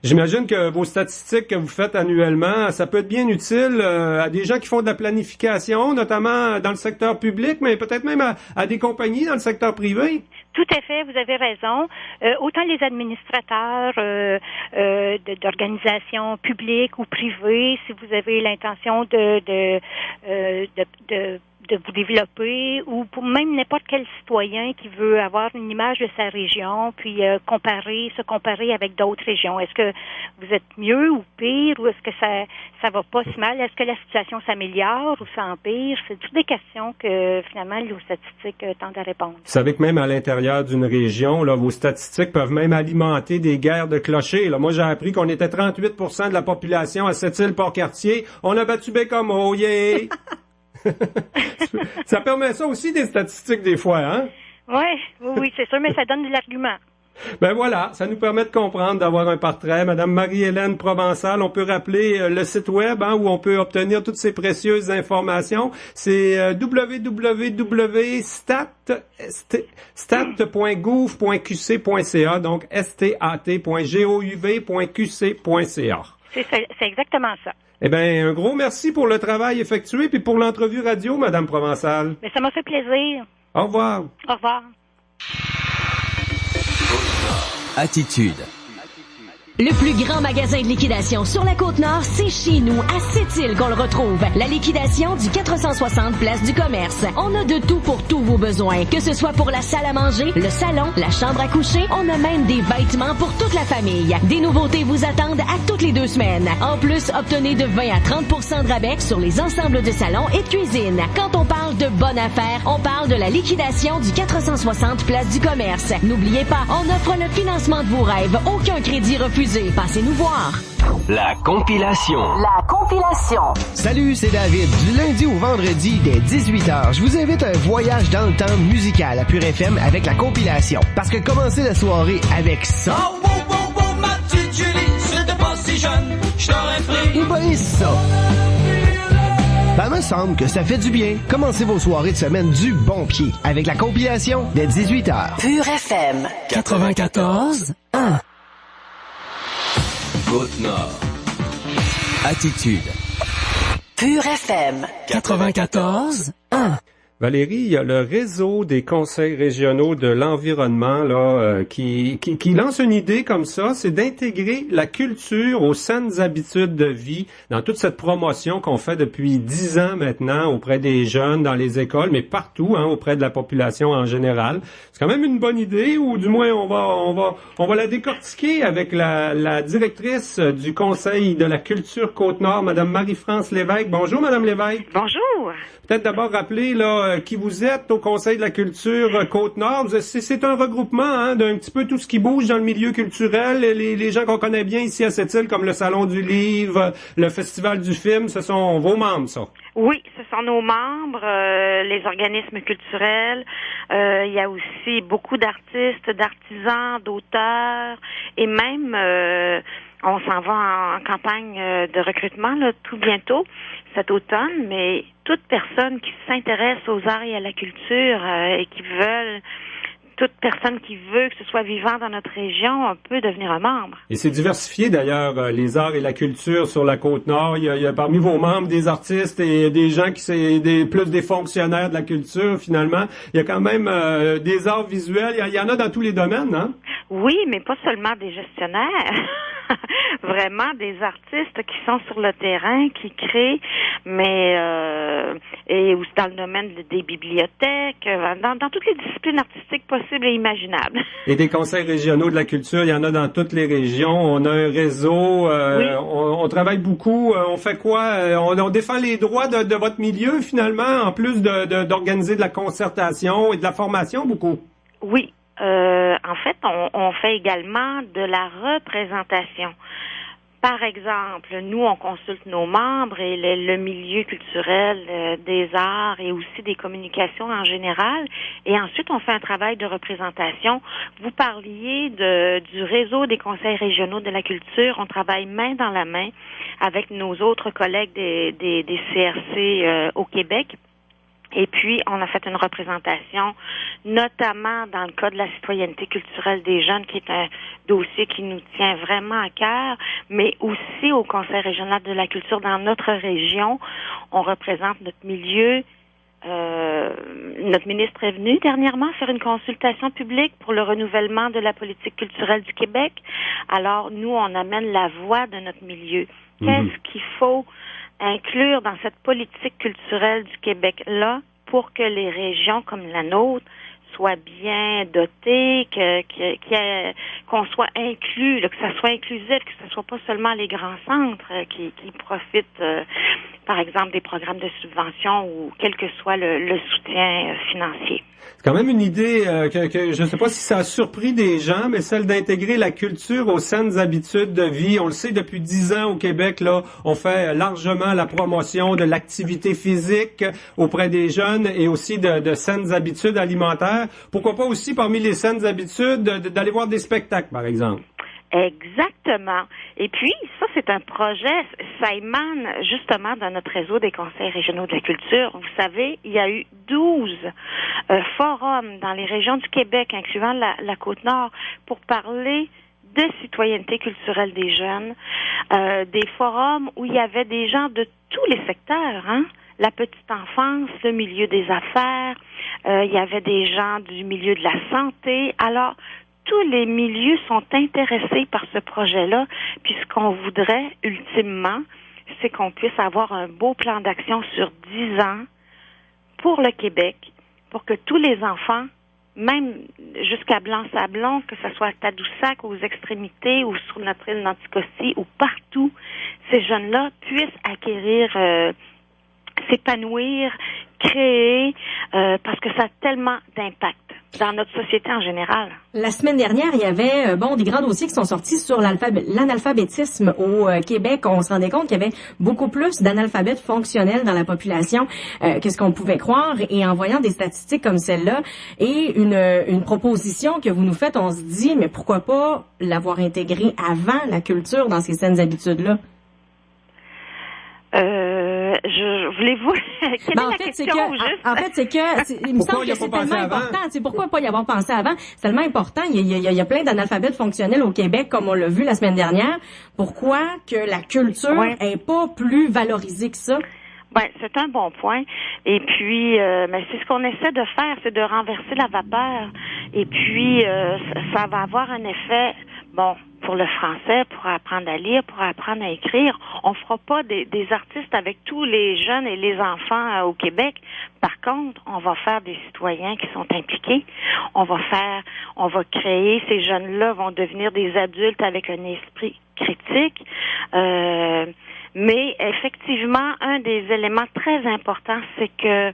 J'imagine que vos statistiques que vous faites annuellement, ça peut être bien utile à des gens qui font de la planification, notamment dans le secteur public, mais peut-être même à des compagnies dans le secteur privé. Tout à fait, vous avez raison. Autant les administrateurs d'organisations publiques ou privées, si vous avez l'intention de vous développer, ou pour même n'importe quel citoyen qui veut avoir une image de sa région, puis se comparer avec d'autres régions. Est-ce que vous êtes mieux ou pire, ou est-ce que ça va pas si mal? Est-ce que la situation s'améliore ou s'empire? C'est toutes des questions que finalement les statistiques tentent à répondre. Vous savez que même à l'intérieur d'une région, là, vos statistiques peuvent même alimenter des guerres de clochers. Là, moi, j'ai appris qu'on était 38% de la population à Sept-Îles-Port-Cartier. On a battu Bécomo, yeah! Ça permet ça aussi des statistiques des fois, hein? Oui, c'est sûr, mais ça donne de l'argument. Ben voilà, ça nous permet de comprendre, d'avoir un portrait. Madame Marie-Hélène Provençal, on peut rappeler le site web où on peut obtenir toutes ces précieuses informations. C'est stat.gouv.qc.ca, donc stat.gouv.qc.ca. C'est exactement ça. Eh bien, un gros merci pour le travail effectué puis pour l'entrevue radio, Madame Provençal. Mais ça m'a fait plaisir. Au revoir. Au revoir. Attitude. Le plus grand magasin de liquidation sur la Côte-Nord, c'est chez nous, à Sept-Îles qu'on le retrouve. La liquidation du 460 Place du Commerce. On a de tout pour tous vos besoins. Que ce soit pour la salle à manger, le salon, la chambre à coucher, on a même des vêtements pour toute la famille. Des nouveautés vous attendent à toutes les 2 semaines. En plus, obtenez de 20 à 30% de rabais sur les ensembles de salon et de cuisine. Quand on parle de bonne affaire, on parle de la liquidation du 460 Place du Commerce. N'oubliez pas, on offre le financement de vos rêves. Aucun crédit refusé. Passez nous voir. La compilation. La compilation. Salut, c'est David. Du lundi au vendredi dès 18h, je vous invite à un voyage dans le temps musical à Pure FM avec la compilation. Parce que commencer la soirée avec ça... Oh, wow, wow, wow, ma petite Julie, si t'étais pas si jeune, je t'aurais pris. Et ben ça... Ben, me semble que ça fait du bien. Commencez vos soirées de semaine du bon pied avec la compilation dès 18h. Pure FM 94.1. Côte-Nord. Attitude. Pure FM 94.1. Valérie, il y a le réseau des conseils régionaux de l'environnement là qui lance une idée comme ça, c'est d'intégrer la culture aux saines habitudes de vie dans toute cette promotion qu'on fait depuis 10 ans maintenant auprès des jeunes, dans les écoles, mais partout, auprès de la population en général. C'est quand même une bonne idée, ou du moins on va la décortiquer avec la directrice du Conseil de la culture Côte-Nord, Madame Marie-France Lévesque. Bonjour, Madame Lévesque. Bonjour. Peut-être d'abord rappeler là qui vous êtes au Conseil de la culture Côte-Nord. C'est un regroupement d'un petit peu tout ce qui bouge dans le milieu culturel. Les gens qu'on connaît bien ici à cette île, comme le Salon du Livre, le Festival du Film, ce sont vos membres, ça? Oui, ce sont nos membres, les organismes culturels. Il y a aussi beaucoup d'artistes, d'artisans, d'auteurs et même on s'en va en campagne de recrutement là, tout bientôt, cet automne, mais toute personne qui s'intéresse aux arts et à la culture et toute personne qui veut que ce soit vivant dans notre région peut devenir un membre. Et c'est diversifié d'ailleurs, les arts et la culture sur la Côte-Nord. Il y a parmi vos membres des artistes et des gens qui sont plus des fonctionnaires de la culture finalement. Il y a quand même des arts visuels. Il y en a dans tous les domaines, hein? Oui, mais pas seulement des gestionnaires. Vraiment des artistes qui sont sur le terrain, qui créent, mais et aussi dans le domaine des bibliothèques, dans toutes les disciplines artistiques possibles et imaginables. Et des conseils régionaux de la culture, il y en a dans toutes les régions. On a un réseau, oui. on travaille beaucoup. On fait quoi? On défend les droits de votre milieu finalement, en plus d'organiser de la concertation et de la formation beaucoup. Oui. En fait, on fait également de la représentation. Par exemple, nous, on consulte nos membres et le milieu culturel des arts et aussi des communications en général. Et ensuite, on fait un travail de représentation. Vous parliez du réseau des conseils régionaux de la culture. On travaille main dans la main avec nos autres collègues des CRC au Québec. Et puis, on a fait une représentation, notamment dans le cas de la citoyenneté culturelle des jeunes, qui est un dossier qui nous tient vraiment à cœur, mais aussi au Conseil régional de la culture dans notre région. On représente notre milieu. Notre ministre est venu dernièrement faire une consultation publique pour le renouvellement de la politique culturelle du Québec. Alors, nous, on amène la voix de notre milieu. Qu'est-ce qu'il faut inclure dans cette politique culturelle du Québec-là pour que les régions comme la nôtre soient bien dotées, qu'on soit inclus, que ça soit inclusif, que ce soit pas seulement les grands centres qui profitent, par exemple, des programmes de subvention ou quel que soit le soutien financier. C'est quand même une idée que je ne sais pas si ça a surpris des gens, mais celle d'intégrer la culture aux saines habitudes de vie. On le sait depuis 10 ans au Québec, là, on fait largement la promotion de l'activité physique auprès des jeunes et aussi de saines habitudes alimentaires. Pourquoi pas aussi parmi les saines habitudes d'aller voir des spectacles, par exemple? Exactement. Et puis, ça, c'est un projet, ça émane justement dans notre réseau des conseils régionaux de la culture. Vous savez, il y a eu 12 forums dans les régions du Québec, incluant la Côte-Nord, pour parler de citoyenneté culturelle des jeunes. Des forums où il y avait des gens de tous les secteurs, hein? La petite enfance, le milieu des affaires, il y avait des gens du milieu de la santé. Alors, tous les milieux sont intéressés par ce projet-là, puis ce qu'on voudrait, ultimement, c'est qu'on puisse avoir un beau plan d'action sur 10 ans pour le Québec, pour que tous les enfants, même jusqu'à Blanc-Sablon, que ce soit à Tadoussac, aux extrémités, ou sur notre île d'Anticosti, ou partout, ces jeunes-là puissent acquérir, s'épanouir, créer, parce que ça a tellement d'impact dans notre société en général. La semaine dernière, il y avait des grands dossiers qui sont sortis sur l'analphabétisme au Québec. On se rendait compte qu'il y avait beaucoup plus d'analphabètes fonctionnels dans la population que ce qu'on pouvait croire. Et en voyant des statistiques comme celle-là et une proposition que vous nous faites, on se dit, mais pourquoi pas l'avoir intégré avant la culture dans ces saines habitudes-là? Voulez-vous... Quelle est la question, juste? En fait, c'est que... Il me semble que c'est tellement important. C'est pourquoi pas y avoir pensé avant? C'est tellement important. Il y a plein d'analphabètes fonctionnels au Québec, comme on l'a vu la semaine dernière. Pourquoi que la culture est pas plus valorisée que ça? Ben, c'est un bon point. Et puis, mais c'est ce qu'on essaie de faire, c'est de renverser la vapeur. Et puis, ça va avoir un effet... Bon, pour le français, pour apprendre à lire, pour apprendre à écrire, on fera pas des artistes avec tous les jeunes et les enfants au Québec. Par contre, on va faire des citoyens qui sont impliqués. On va créer, ces jeunes-là vont devenir des adultes avec un esprit critique. Mais effectivement, un des éléments très importants, c'est que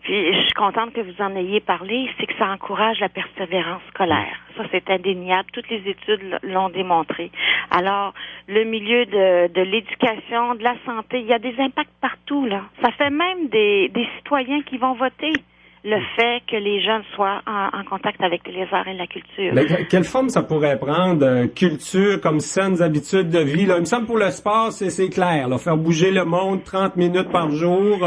Puis je suis contente que vous en ayez parlé, c'est que ça encourage la persévérance scolaire. Ça, c'est indéniable. Toutes les études l'ont démontré. Alors, le milieu de l'éducation, de la santé, il y a des impacts partout, là. Ça fait même des citoyens qui vont voter. Le fait que les jeunes soient en contact avec les arts et la culture. Mais quelle forme ça pourrait prendre? Culture comme saines habitudes de vie. Là. Il me semble pour le sport, c'est clair. Là, faire bouger le monde 30 minutes par jour.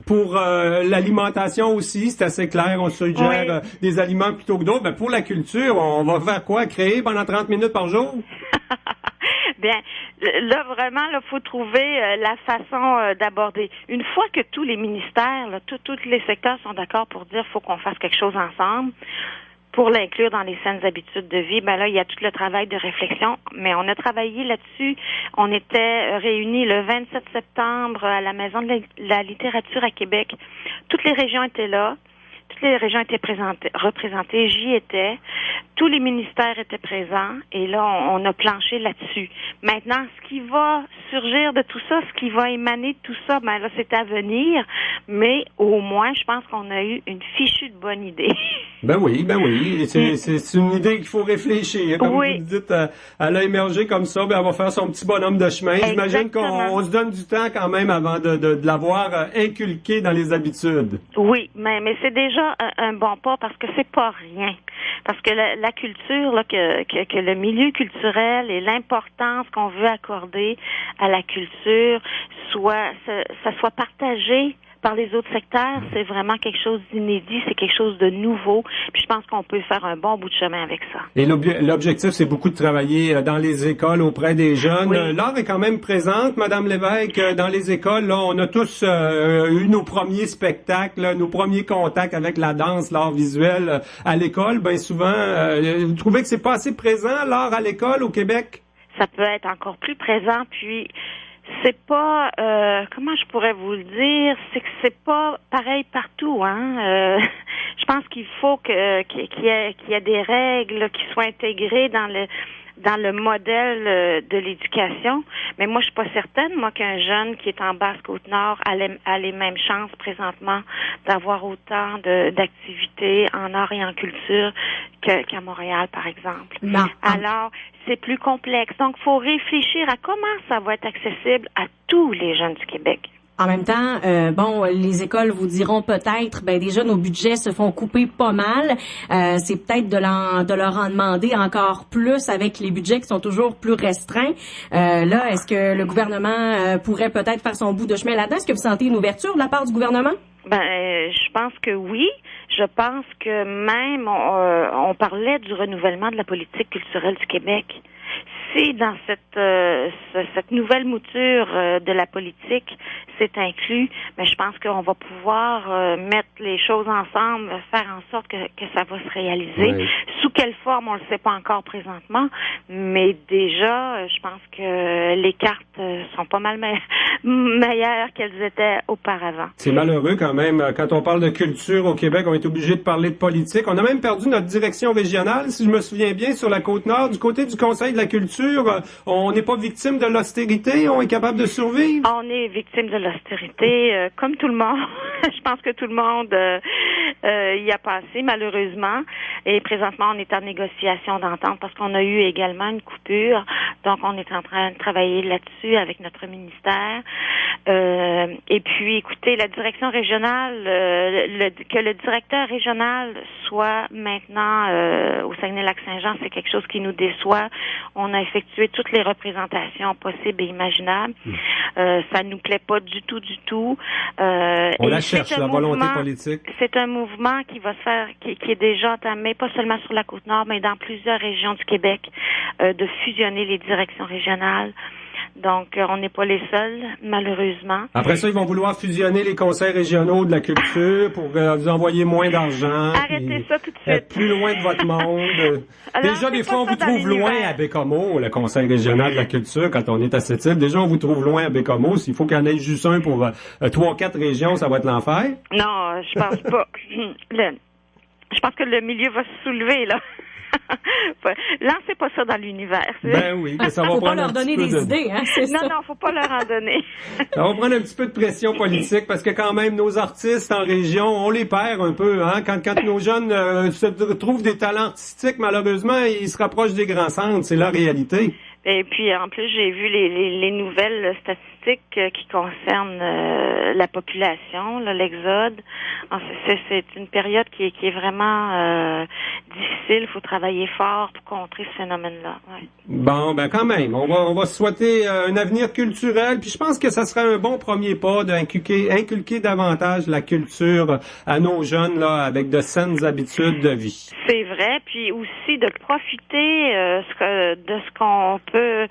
Pour l'alimentation aussi, c'est assez clair. On suggère des aliments plutôt que d'autres. Mais pour la culture, on va faire quoi? Créer pendant 30 minutes par jour? Bien, là, vraiment, il faut trouver la façon d'aborder. Une fois que tous les ministères, là, tous les secteurs sont d'accord pour dire qu'il faut qu'on fasse quelque chose ensemble, pour l'inclure dans les saines habitudes de vie, ben là, il y a tout le travail de réflexion, mais on a travaillé là-dessus. On était réunis le 27 septembre à la Maison de la littérature à Québec. Toutes les régions étaient là. Toutes les régions étaient représentées, j'y étais, tous les ministères étaient présents et là, on a planché là-dessus. Maintenant, ce qui va surgir de tout ça, ce qui va émaner de tout ça, ben là, c'est à venir, mais au moins, je pense qu'on a eu une fichue de bonne idée. Ben oui, c'est une idée qu'il faut réfléchir. Comme vous dites, elle a émergé comme ça, ben elle va faire son petit bonhomme de chemin. Exactement. J'imagine qu'on se donne du temps quand même avant de l'avoir inculqué dans les habitudes. Oui, mais c'est déjà un bon pas parce que c'est pas rien. Parce que la culture, là, que le milieu culturel et l'importance qu'on veut accorder à la culture ça soit partagé par les autres secteurs, c'est vraiment quelque chose d'inédit, c'est quelque chose de nouveau. Puis je pense qu'on peut faire un bon bout de chemin avec ça. Et l'objectif, c'est beaucoup de travailler dans les écoles auprès des jeunes. Oui. L'art est quand même présente, Madame Lévesque, dans les écoles. Là, on a tous eu nos premiers spectacles, là, nos premiers contacts avec la danse, l'art visuel à l'école. Ben souvent, vous trouvez que c'est pas assez présent, l'art à l'école au Québec? Ça peut être encore plus présent, puis c'est pas comment je pourrais vous le dire, c'est que c'est pas pareil partout, hein. Je pense qu'il faut qu'il y ait des règles qui soient intégrées dans le modèle de l'éducation. Mais moi, je suis pas certaine, moi, qu'un jeune qui est en Basse-Côte-Nord a les mêmes chances présentement d'avoir autant d'activités en art et en culture qu'à Montréal, par exemple. Non. Alors, c'est plus complexe. Donc, il faut réfléchir à comment ça va être accessible à tous les jeunes du Québec. En même temps, les écoles vous diront peut-être, déjà nos budgets se font couper pas mal. C'est peut-être de leur en demander encore plus avec les budgets qui sont toujours plus restreints. Là, est-ce que le gouvernement pourrait peut-être faire son bout de chemin là-dedans? Est-ce que vous sentez une ouverture de la part du gouvernement? Je pense que oui. Je pense que même on parlait du renouvellement de la politique culturelle du Québec. Si dans cette nouvelle mouture de la politique, c'est inclus, mais je pense qu'on va pouvoir mettre les choses ensemble, faire en sorte que ça va se réaliser. Oui. Sous quelle forme, on le sait pas encore présentement, mais déjà, je pense que les cartes sont pas mal meilleures qu'elles étaient auparavant. C'est malheureux quand même. Quand on parle de culture au Québec, on est obligé de parler de politique. On a même perdu notre direction régionale, si je me souviens bien, sur la Côte-Nord. Du côté du Conseil de la culture, on n'est pas victime de l'austérité, on est capable de survivre? On est victime de l'austérité, comme tout le monde. Je pense que tout le monde y a passé, malheureusement. Et présentement, on est en négociation d'entente parce qu'on a eu également une coupure. Donc, on est en train de travailler là-dessus avec notre ministère. Et puis, écoutez, la direction régionale, que le directeur régional soit maintenant au Saguenay-Lac-Saint-Jean, c'est quelque chose qui nous déçoit. On a effectué toutes les représentations possibles et imaginables. Ça nous plaît pas du tout. On la cherche, la volonté politique. C'est un mouvement qui va se faire, qui est déjà entamé, pas seulement sur la Côte-Nord, mais dans plusieurs régions du Québec, de fusionner les directions régionales. Donc, on n'est pas les seuls, malheureusement. Après ça, ils vont vouloir fusionner les conseils régionaux de la culture pour vous envoyer moins d'argent. Arrêtez ça tout de suite. Être plus loin de votre monde. Déjà, des fois, on vous trouve loin à Bécomo, le conseil régional de la culture, quand on est à cette île. Déjà, on vous trouve loin à Bécomo. S'il faut qu'il y en ait juste un pour 3-4 régions, ça va être l'enfer. Non, je pense pas. Je pense que le milieu va se soulever, là. Lancez pas ça dans l'univers. Ben oui, mais ça va faut prendre pas leur donner des idées, hein, c'est ça. Non, faut pas leur en donner. Ça va prendre un petit peu de pression politique parce que quand même nos artistes en région, on les perd un peu, hein. Quand nos jeunes se trouvent des talents artistiques, malheureusement, ils se rapprochent des grands centres, c'est la réalité. Et puis en plus, j'ai vu les nouvelles statistiques qui concernent la population, là, l'exode. C'est une période qui est vraiment difficile. Il faut travailler fort pour contrer ce phénomène-là. Ouais. Bon, ben quand même, on va se souhaiter un avenir culturel. Puis je pense que ça serait un bon premier pas d'inculquer davantage la culture à nos jeunes là, avec de saines habitudes de vie. C'est vrai. Puis aussi de profiter de ce qu'on peut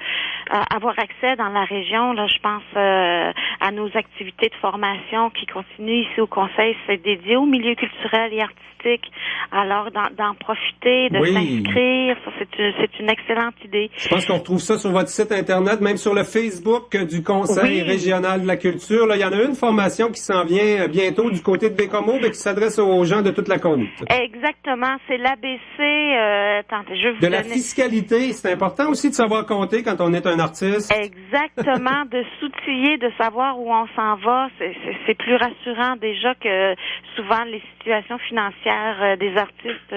avoir accès dans la région. Là, je pense à nos activités de formation qui continuent ici au Conseil. C'est dédié au milieu culturel et artistique. Alors, d'en profiter, de s'inscrire, ça, c'est une excellente idée. Je pense qu'on retrouve ça sur votre site Internet, même sur le Facebook du Conseil régional de la culture. Là, il y en a une formation qui s'en vient bientôt du côté de Bécomo, mais qui s'adresse aux gens de toute la côte. Exactement. C'est l'ABC. Attendez, je vais vous donner... la fiscalité, c'est important aussi de savoir compter quand on est un artiste. Exactement. De s'outiller, de savoir où on s'en va. C'est plus rassurant déjà que souvent les situations financières des artistes,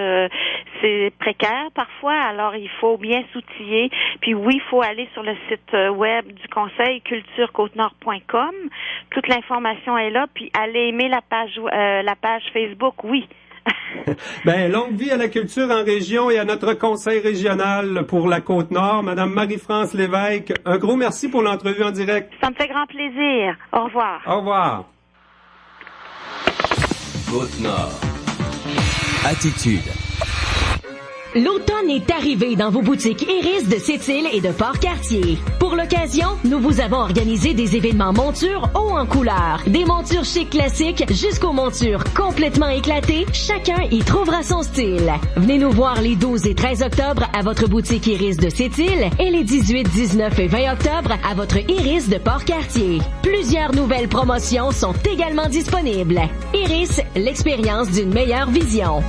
c'est précaire parfois, alors il faut bien s'outiller. Puis oui, il faut aller sur le site web du Conseil, culturecotenord.com. Toute l'information est là, puis allez aimer la page Facebook, oui. Ben, longue vie à la culture en région et à notre conseil régional pour la Côte-Nord. Madame Marie-France Lévesque, un gros merci pour l'entrevue en direct. Ça me fait grand plaisir. Au revoir. Au revoir. Côte-Nord. Attitude. L'automne est arrivé dans vos boutiques Iris de Sept-Îles et de Port-Cartier. Pour l'occasion, nous vous avons organisé des événements montures haut en couleur. Des montures chic classiques jusqu'aux montures complètement éclatées, chacun y trouvera son style. Venez nous voir les 12 et 13 octobre à votre boutique Iris de Sept-Îles et les 18, 19 et 20 octobre à votre Iris de Port-Cartier. Plusieurs nouvelles promotions sont également disponibles. Iris, l'expérience d'une meilleure vision.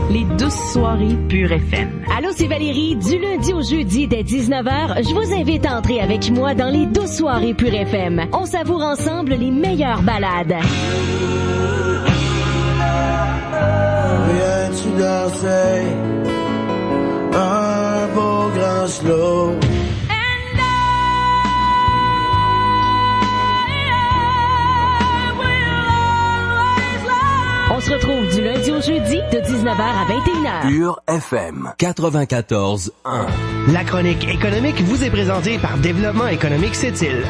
Les douces soirées Pure FM. Allô, c'est Valérie. Du lundi au jeudi dès 19h, je vous invite à entrer avec moi dans les douces soirées Pure FM. On savoure ensemble les meilleures balades. Viens-tu danser un beau grand slow? On se retrouve du lundi au jeudi de 19h à 21h. Pure FM 94.1. La chronique économique vous est présentée par Développement économique Sept-Îles.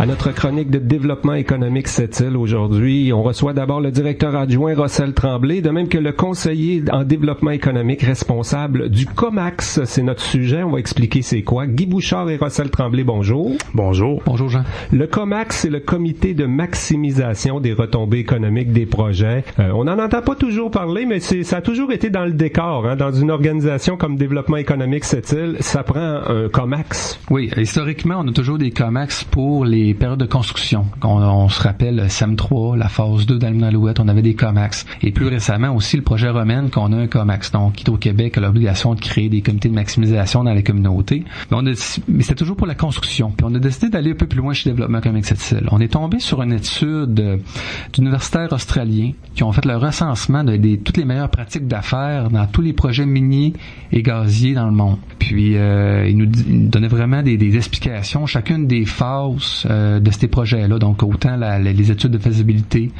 À notre chronique de développement économique Sept-Îles aujourd'hui, on reçoit d'abord le directeur adjoint Rossel Tremblay, de même que le conseiller en développement économique responsable du COMAX. C'est notre sujet, on va expliquer c'est quoi. Guy Bouchard et Rossel Tremblay, bonjour. Bonjour. Bonjour Jean. Le COMAX, c'est le comité de maximisation des retombées économiques des projets. On n'en entend pas toujours parler, mais ça a toujours été dans le décor. Hein. Dans une organisation comme Développement économique Sept-Îles, ça prend un COMAX. Oui, historiquement, on a toujours des COMAX pour les périodes de construction. On se rappelle SEM3, la phase 2 d'Alumni-Alouette, on avait des COMAX. Et plus récemment aussi, le projet Romaine, qu'on a un COMAX. Donc, Hydro-Québec a l'obligation de créer des comités de maximisation dans les communautés. Mais c'était toujours pour la construction. Puis on a décidé d'aller un peu plus loin chez Développement économique Sept-Îles. On est tombé sur une étude d'universitaires australiens qui ont fait le recensement de toutes les meilleures pratiques d'affaires dans tous les projets miniers et gaziers dans le monde. Puis, ils nous donnaient vraiment des explications, chacune des phases de ces projets-là, donc autant les études de faisabilité,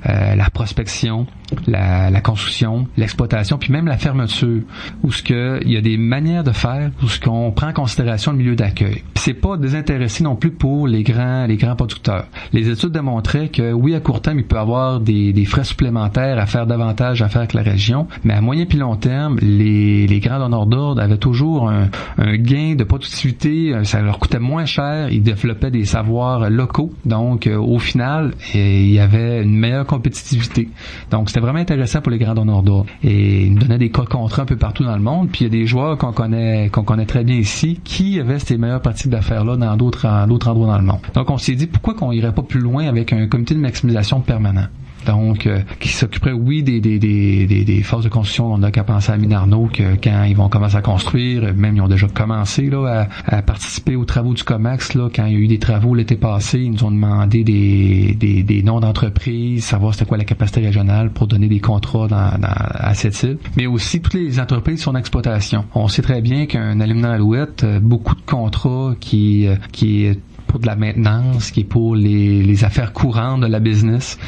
la prospection, la construction, l'exploitation, puis même la fermeture, où il y a des manières de faire, où ce qu'on prend en considération le milieu d'accueil. Puis c'est pas désintéressé non plus pour les grands producteurs. Les études démontraient que oui, à court terme, il peut y avoir des frais supplémentaires à faire davantage à faire avec la région, mais à moyen puis long terme, les grands donneurs d'ordre avaient toujours un gain de productivité, ça leur coûtait moins cher, ils développaient des savoirs locaux, donc au final, il y avait une meilleure compétitivité. Donc c'était vraiment intéressant pour les grands donneurs d'ordre. Et ils nous donnaient des cas contrats un peu partout dans le monde, puis il y a des joueurs qu'on connaît très bien ici qui avaient ces meilleures pratiques d'affaires-là dans d'autres endroits dans le monde. Donc on s'est dit pourquoi qu'on irait pas plus loin avec un comité de maximisation permanent. Donc, qui s'occuperait, oui, des phases de construction. On n'a qu'à penser à Minarno, que quand ils vont commencer à construire, même ils ont déjà commencé là à participer aux travaux du COMEX. Là, quand il y a eu des travaux l'été passé, ils nous ont demandé des noms d'entreprises, savoir c'était quoi la capacité régionale pour donner des contrats à cette île. Mais aussi, toutes les entreprises sont en exploitation. On sait très bien qu'un Alumni Alouette, beaucoup de contrats qui est pour de la maintenance, qui est pour les affaires courantes de la business.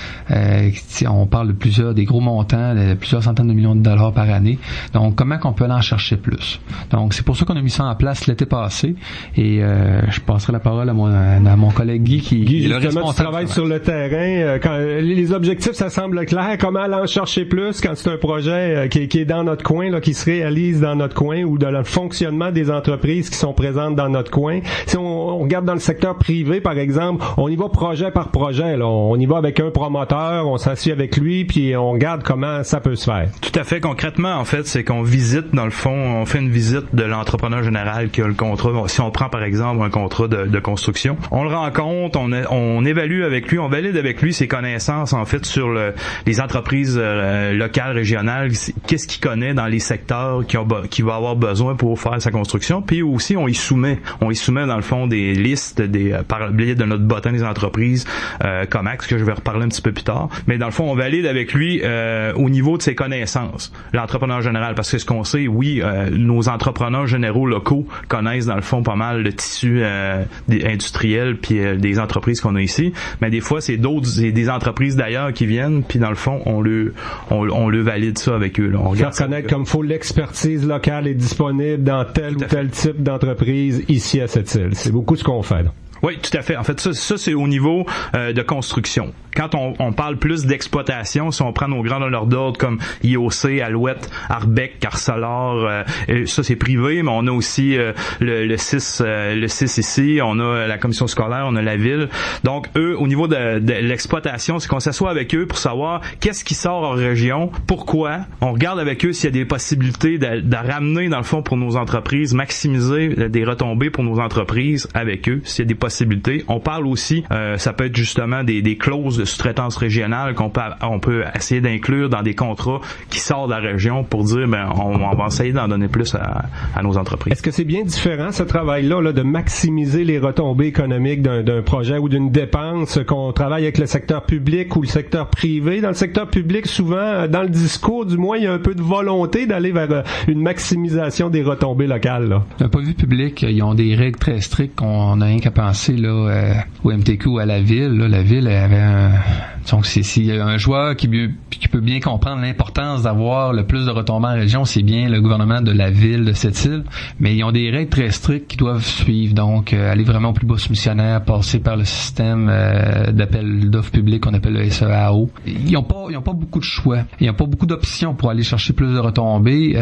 On parle de des gros montants, de plusieurs centaines de millions de dollars par année. Donc, comment qu'on peut aller en chercher plus? Donc, c'est pour ça qu'on a mis ça en place l'été passé. Et je passerai la parole à mon collègue Guy, qui est le responsable. Tu travailles sur le terrain. Quand les objectifs, ça semble clair. Comment aller en chercher plus quand c'est un projet qui est dans notre coin, là, qui se réalise dans notre coin, ou dans le fonctionnement des entreprises qui sont présentes dans notre coin? Si on regarde dans le secteur privé, par exemple, on y va projet par projet. Là. On y va avec un promoteur, on s'assied avec lui, puis on regarde comment ça peut se faire. Tout à fait. Concrètement, en fait, c'est qu'on visite, dans le fond, on fait une visite de l'entrepreneur général qui a le contrat. Si on prend, par exemple, un contrat de construction, on le rencontre, on évalue avec lui, on valide avec lui ses connaissances, en fait, sur les entreprises locales, régionales, qu'est-ce qu'il connaît dans les secteurs qu'il va avoir besoin pour faire sa construction. Puis aussi, on y soumet, dans le fond, des listes par le biais de notre bottin des entreprises COMEX, que je vais reparler un petit peu plus tard. Mais dans le fond, on valide avec lui au niveau de ses connaissances, l'entrepreneur général, parce que ce qu'on sait, oui, nos entrepreneurs généraux locaux connaissent dans le fond pas mal le tissu industriel puis des entreprises qu'on a ici, mais des fois c'est des entreprises d'ailleurs qui viennent, puis dans le fond on le valide ça avec eux. Là. On regarde faire connaître comme faut l'expertise locale est disponible dans tel ou tel type d'entreprise ici à cette île. C'est beaucoup ce qu'on fait. Là. Oui, tout à fait. En fait, ça c'est au niveau de construction. Quand on parle plus d'exploitation, si on prend nos grands donneurs d'ordre comme IOC, Alouette, Arbec, Carsolar, ça c'est privé, mais on a aussi le CIS ici, on a la commission scolaire, on a la ville. Donc eux, au niveau de l'exploitation, c'est qu'on s'assoit avec eux pour savoir qu'est-ce qui sort en région, pourquoi. On regarde avec eux s'il y a des possibilités de ramener dans le fond pour nos entreprises, maximiser des retombées pour nos entreprises avec eux, s'il y a des possibilités. On parle aussi, ça peut être justement des clauses de sous-traitance régionale qu'on peut essayer d'inclure dans des contrats qui sortent de la région pour dire on va essayer d'en donner plus à nos entreprises. Est-ce que c'est bien différent ce travail-là de maximiser les retombées économiques d'un projet ou d'une dépense, qu'on travaille avec le secteur public ou le secteur privé? Dans le secteur public, souvent, dans le discours, du moins, il y a un peu de volonté d'aller vers une maximisation des retombées locales. Là. D'un point de vue public, ils ont des règles très strictes qu'on n'a rien qu'à penser au MTQ ou à la ville. Là, la ville avait donc s'il y a un joueur qui peut bien comprendre l'importance d'avoir le plus de retombées en région, c'est bien le gouvernement de la ville de cette île, mais ils ont des règles très strictes qu'ils doivent suivre, donc aller vraiment au plus bas soumissionnaire, passer par le système d'appel d'offres publiques qu'on appelle le SEAO. Ils n'ont pas beaucoup de choix, ils n'ont pas beaucoup d'options pour aller chercher plus de retombées,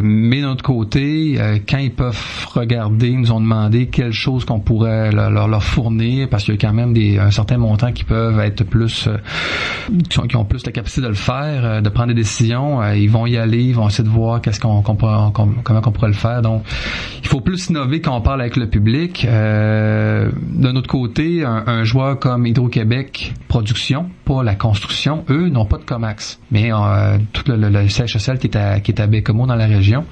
mais d'un autre côté, quand ils peuvent regarder, ils nous ont demandé quelles choses qu'on pourrait leur fournir, parce qu'il y a quand même un certain montant qui peuvent être plus qui ont plus la capacité de le faire, de prendre des décisions, ils vont y aller, ils vont essayer de voir comment on pourrait le faire. Donc, il faut plus innover quand on parle avec le public. D'un autre côté, un joueur comme Hydro-Québec Production, pas la construction, eux n'ont pas de COMEX, mais tout le siège social qui est à Bécomo dans la région,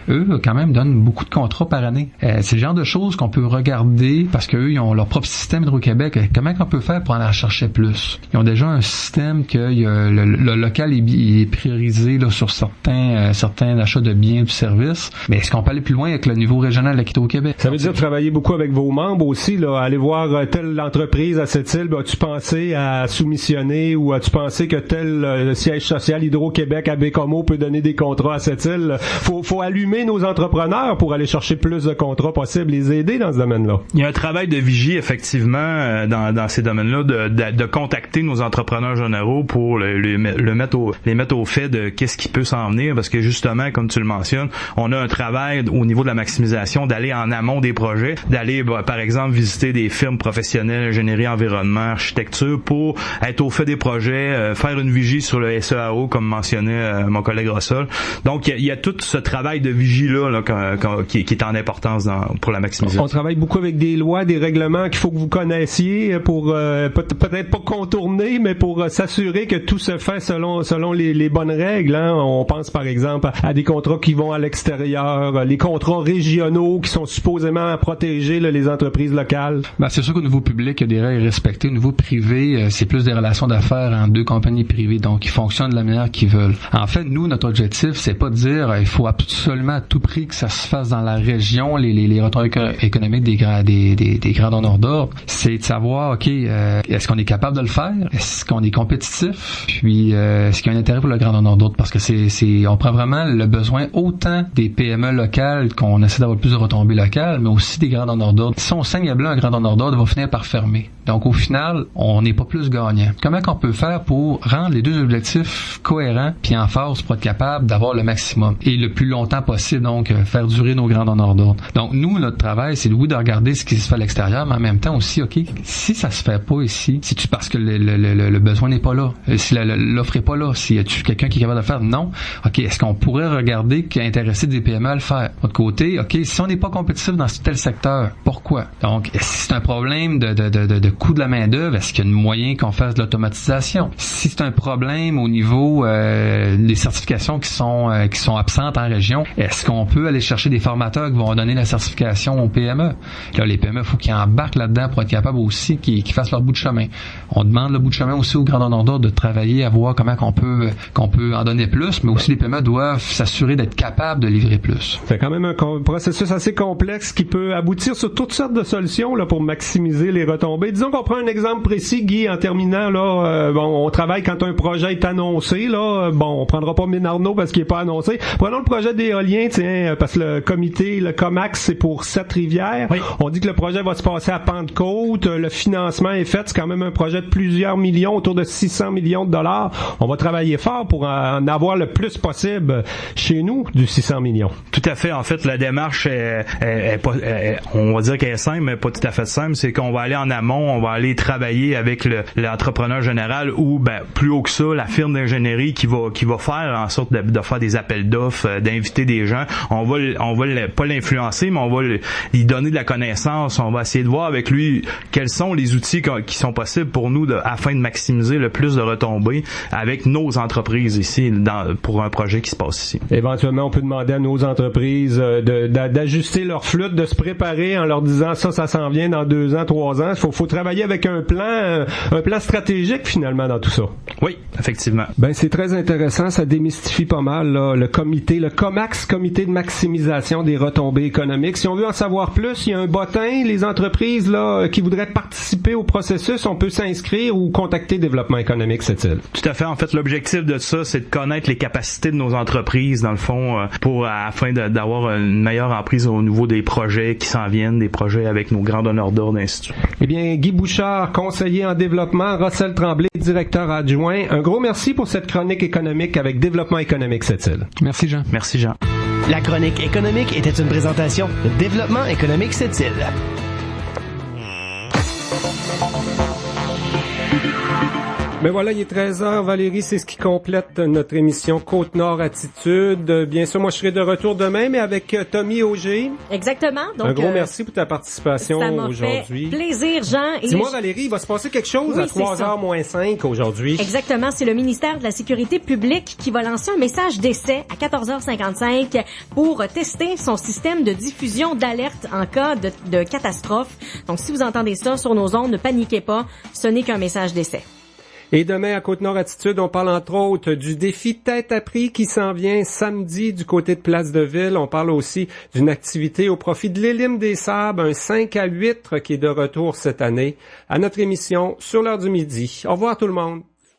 eux quand même donnent beaucoup de contrats par année. C'est le genre de choses qu'on peut regarder parce qu'eux ils ont leur propre système Hydro-Québec. Comment on peut faire pour en chercher plus? Ils ont déjà un système que le local est priorisé là, sur certains achats de biens ou de services. Mais est-ce qu'on peut aller plus loin avec le niveau régional de Hydro-Québec? Ça veut dire travailler beaucoup avec vos membres aussi, là, aller voir telle entreprise à cette île, as-tu pensé à soumissionner ou as-tu pensé que tel siège social Hydro-Québec à Bécomo peut donner des contrats à cette île? Faut allumer nos entrepreneurs pour aller chercher plus de contrats possibles, les aider dans ce domaine-là. Il y a un travail de vigie, effectivement, dans ces domaines-là, de contacter nos entrepreneurs généraux pour les mettre au fait de qu'est-ce qui peut s'en venir, parce que justement, comme tu le mentionnes, on a un travail au niveau de la maximisation, d'aller en amont des projets, d'aller, par exemple, visiter des firmes professionnelles, ingénierie, environnement, architecture, pour être au fait des projets, faire une vigie sur le SEAO, comme mentionnait mon collègue Rossol. Donc, il y a tout ce travail de vigie-là qui est en importance pour la maximisation. On travaille beaucoup avec des lois, des règlements qu'il faut que vous connaissiez pour peut-être pas contourner, mais mais pour s'assurer que tout se fait selon les bonnes règles. Hein. On pense par exemple à des contrats qui vont à l'extérieur, les contrats régionaux qui sont supposément à protéger les entreprises locales. Ben, c'est sûr qu'au niveau public, il y a des règles respectées. Au niveau privé, c'est plus des relations d'affaires entre deux compagnies privées, donc ils fonctionnent de la manière qu'ils veulent. En fait, nous, notre objectif, c'est pas de dire il faut absolument à tout prix que ça se fasse dans la région, les retombées économiques des grands donneurs d'ordre. C'est de savoir, OK, est-ce qu'on est capable de le faire? Est-ce qu'on est compétitif? Puis, est-ce qu'il y a un intérêt pour le grand donneur d'ordre? Parce que on prend vraiment le besoin autant des PME locales qu'on essaie d'avoir plus de retombées locales, mais aussi des grands donneurs d'ordre. Si on saigne à blanc un grand donneur d'ordre, il va finir par fermer. Donc, au final, on n'est pas plus gagnant. Comment qu'on peut faire pour rendre les deux objectifs cohérents puis en phase pour être capable d'avoir le maximum et le plus longtemps possible, donc faire durer nos grands donneurs d'ordre. Donc, nous, notre travail, c'est de regarder ce qui se fait à l'extérieur, mais en même temps aussi, OK, si ça se fait pas ici, c'est-tu parce que le besoin n'est pas là? Si l'offre est pas là? Si y a-tu quelqu'un qui est capable de le faire? Non. OK, est-ce qu'on pourrait regarder qui est intéressé des PME à le faire? De l'autre côté, OK, si on n'est pas compétitif dans tel secteur, pourquoi? Donc, si c'est un problème de coût de la main-d'œuvre, est-ce qu'il y a un moyen qu'on fasse de l'automatisation? Si c'est un problème au niveau des certifications qui sont absentes en région, est-ce qu'on peut aller chercher des formateurs qui vont donner la certification aux PME? Là, les PME, il faut qu'ils embarquent là-dedans pour être capables aussi qu'ils fassent leur bout de chemin. On demande le bout de chemin aussi aux grands donneurs d'ordre de travailler à voir comment qu'on peut en donner plus, mais aussi les PME doivent s'assurer d'être capables de livrer plus. C'est quand même un processus assez complexe qui peut aboutir sur toutes sortes de solutions là, pour maximiser les retombées. Disons qu'on prend un exemple précis, Guy, en terminant, là, on travaille quand un projet est annoncé, là, on prendra pas Ménarnaud parce qu'il est pas annoncé. Prenons le projet d'éolien, tiens, parce que le COMAX, c'est pour Sept-Rivières. Oui. On dit que le projet va se passer à Pentecôte, le financement est fait, c'est quand même un projet de plusieurs millions, autour de 600 millions de dollars. On va travailler fort pour en avoir le plus possible chez nous, du 600 millions. Tout à fait. En fait, la démarche on va dire qu'elle est simple, mais pas tout à fait simple. C'est qu'on va aller en amont, on va aller travailler avec l'entrepreneur général ou, plus haut que ça, la firme d'ingénierie qui va faire en sorte de faire des appels d'offres, d'inviter des gens. On va pas l'influencer, mais on va lui donner de la connaissance. On va essayer de voir avec lui quels sont les outils qui sont possibles pour nous afin de maximiser le plus de retombées avec nos entreprises ici pour un projet qui se passe ici. Éventuellement, on peut demander à nos entreprises d'ajuster leur flûte, de se préparer en leur disant ça s'en vient dans 2 ans, 3 ans. Faut travailler avec un plan stratégique finalement dans tout ça. Oui, effectivement. C'est très intéressant, ça démystifie pas mal là, le COMAX, comité de maximisation des retombées économiques. Si on veut en savoir plus, il y a un bottin, les entreprises là qui voudraient participer au processus, on peut s'inscrire ou contacter Développement économique Sept-Îles. Tout à fait. En fait, l'objectif de ça, c'est de connaître les capacités de nos entreprises, dans le fond, afin d'avoir une meilleure emprise au niveau des projets qui s'en viennent, des projets avec nos grands donneurs d'ordre, ainsi de suite. Eh bien, Guy Bouchard, conseiller en développement, Rossel Tremblay, directeur adjoint. Un gros merci pour cette chronique économique avec Développement économique Sept-Îles. Merci, Jean. Merci, Jean. La chronique économique était une présentation de Développement économique Sept-Îles. Ben voilà, il est 13h. Valérie, c'est ce qui complète notre émission Côte-Nord Attitude. Bien sûr, moi, je serai de retour demain, mais avec Tommy Auger. Exactement. Donc, un gros merci pour ta participation aujourd'hui. Ça m'a fait plaisir, Jean. Dis-moi, Valérie, il va se passer quelque chose à 3h-5 aujourd'hui. Exactement. C'est le ministère de la Sécurité publique qui va lancer un message d'essai à 14h55 pour tester son système de diffusion d'alerte en cas de catastrophe. Donc, si vous entendez ça sur nos ondes, ne paniquez pas. Ce n'est qu'un message d'essai. Et demain, à Côte-Nord Attitude, on parle entre autres du défi tête à prix qui s'en vient samedi du côté de Place de Ville. On parle aussi d'une activité au profit de l'Élime des Sables, un 5 à 8 qui est de retour cette année à notre émission sur l'heure du midi. Au revoir tout le monde.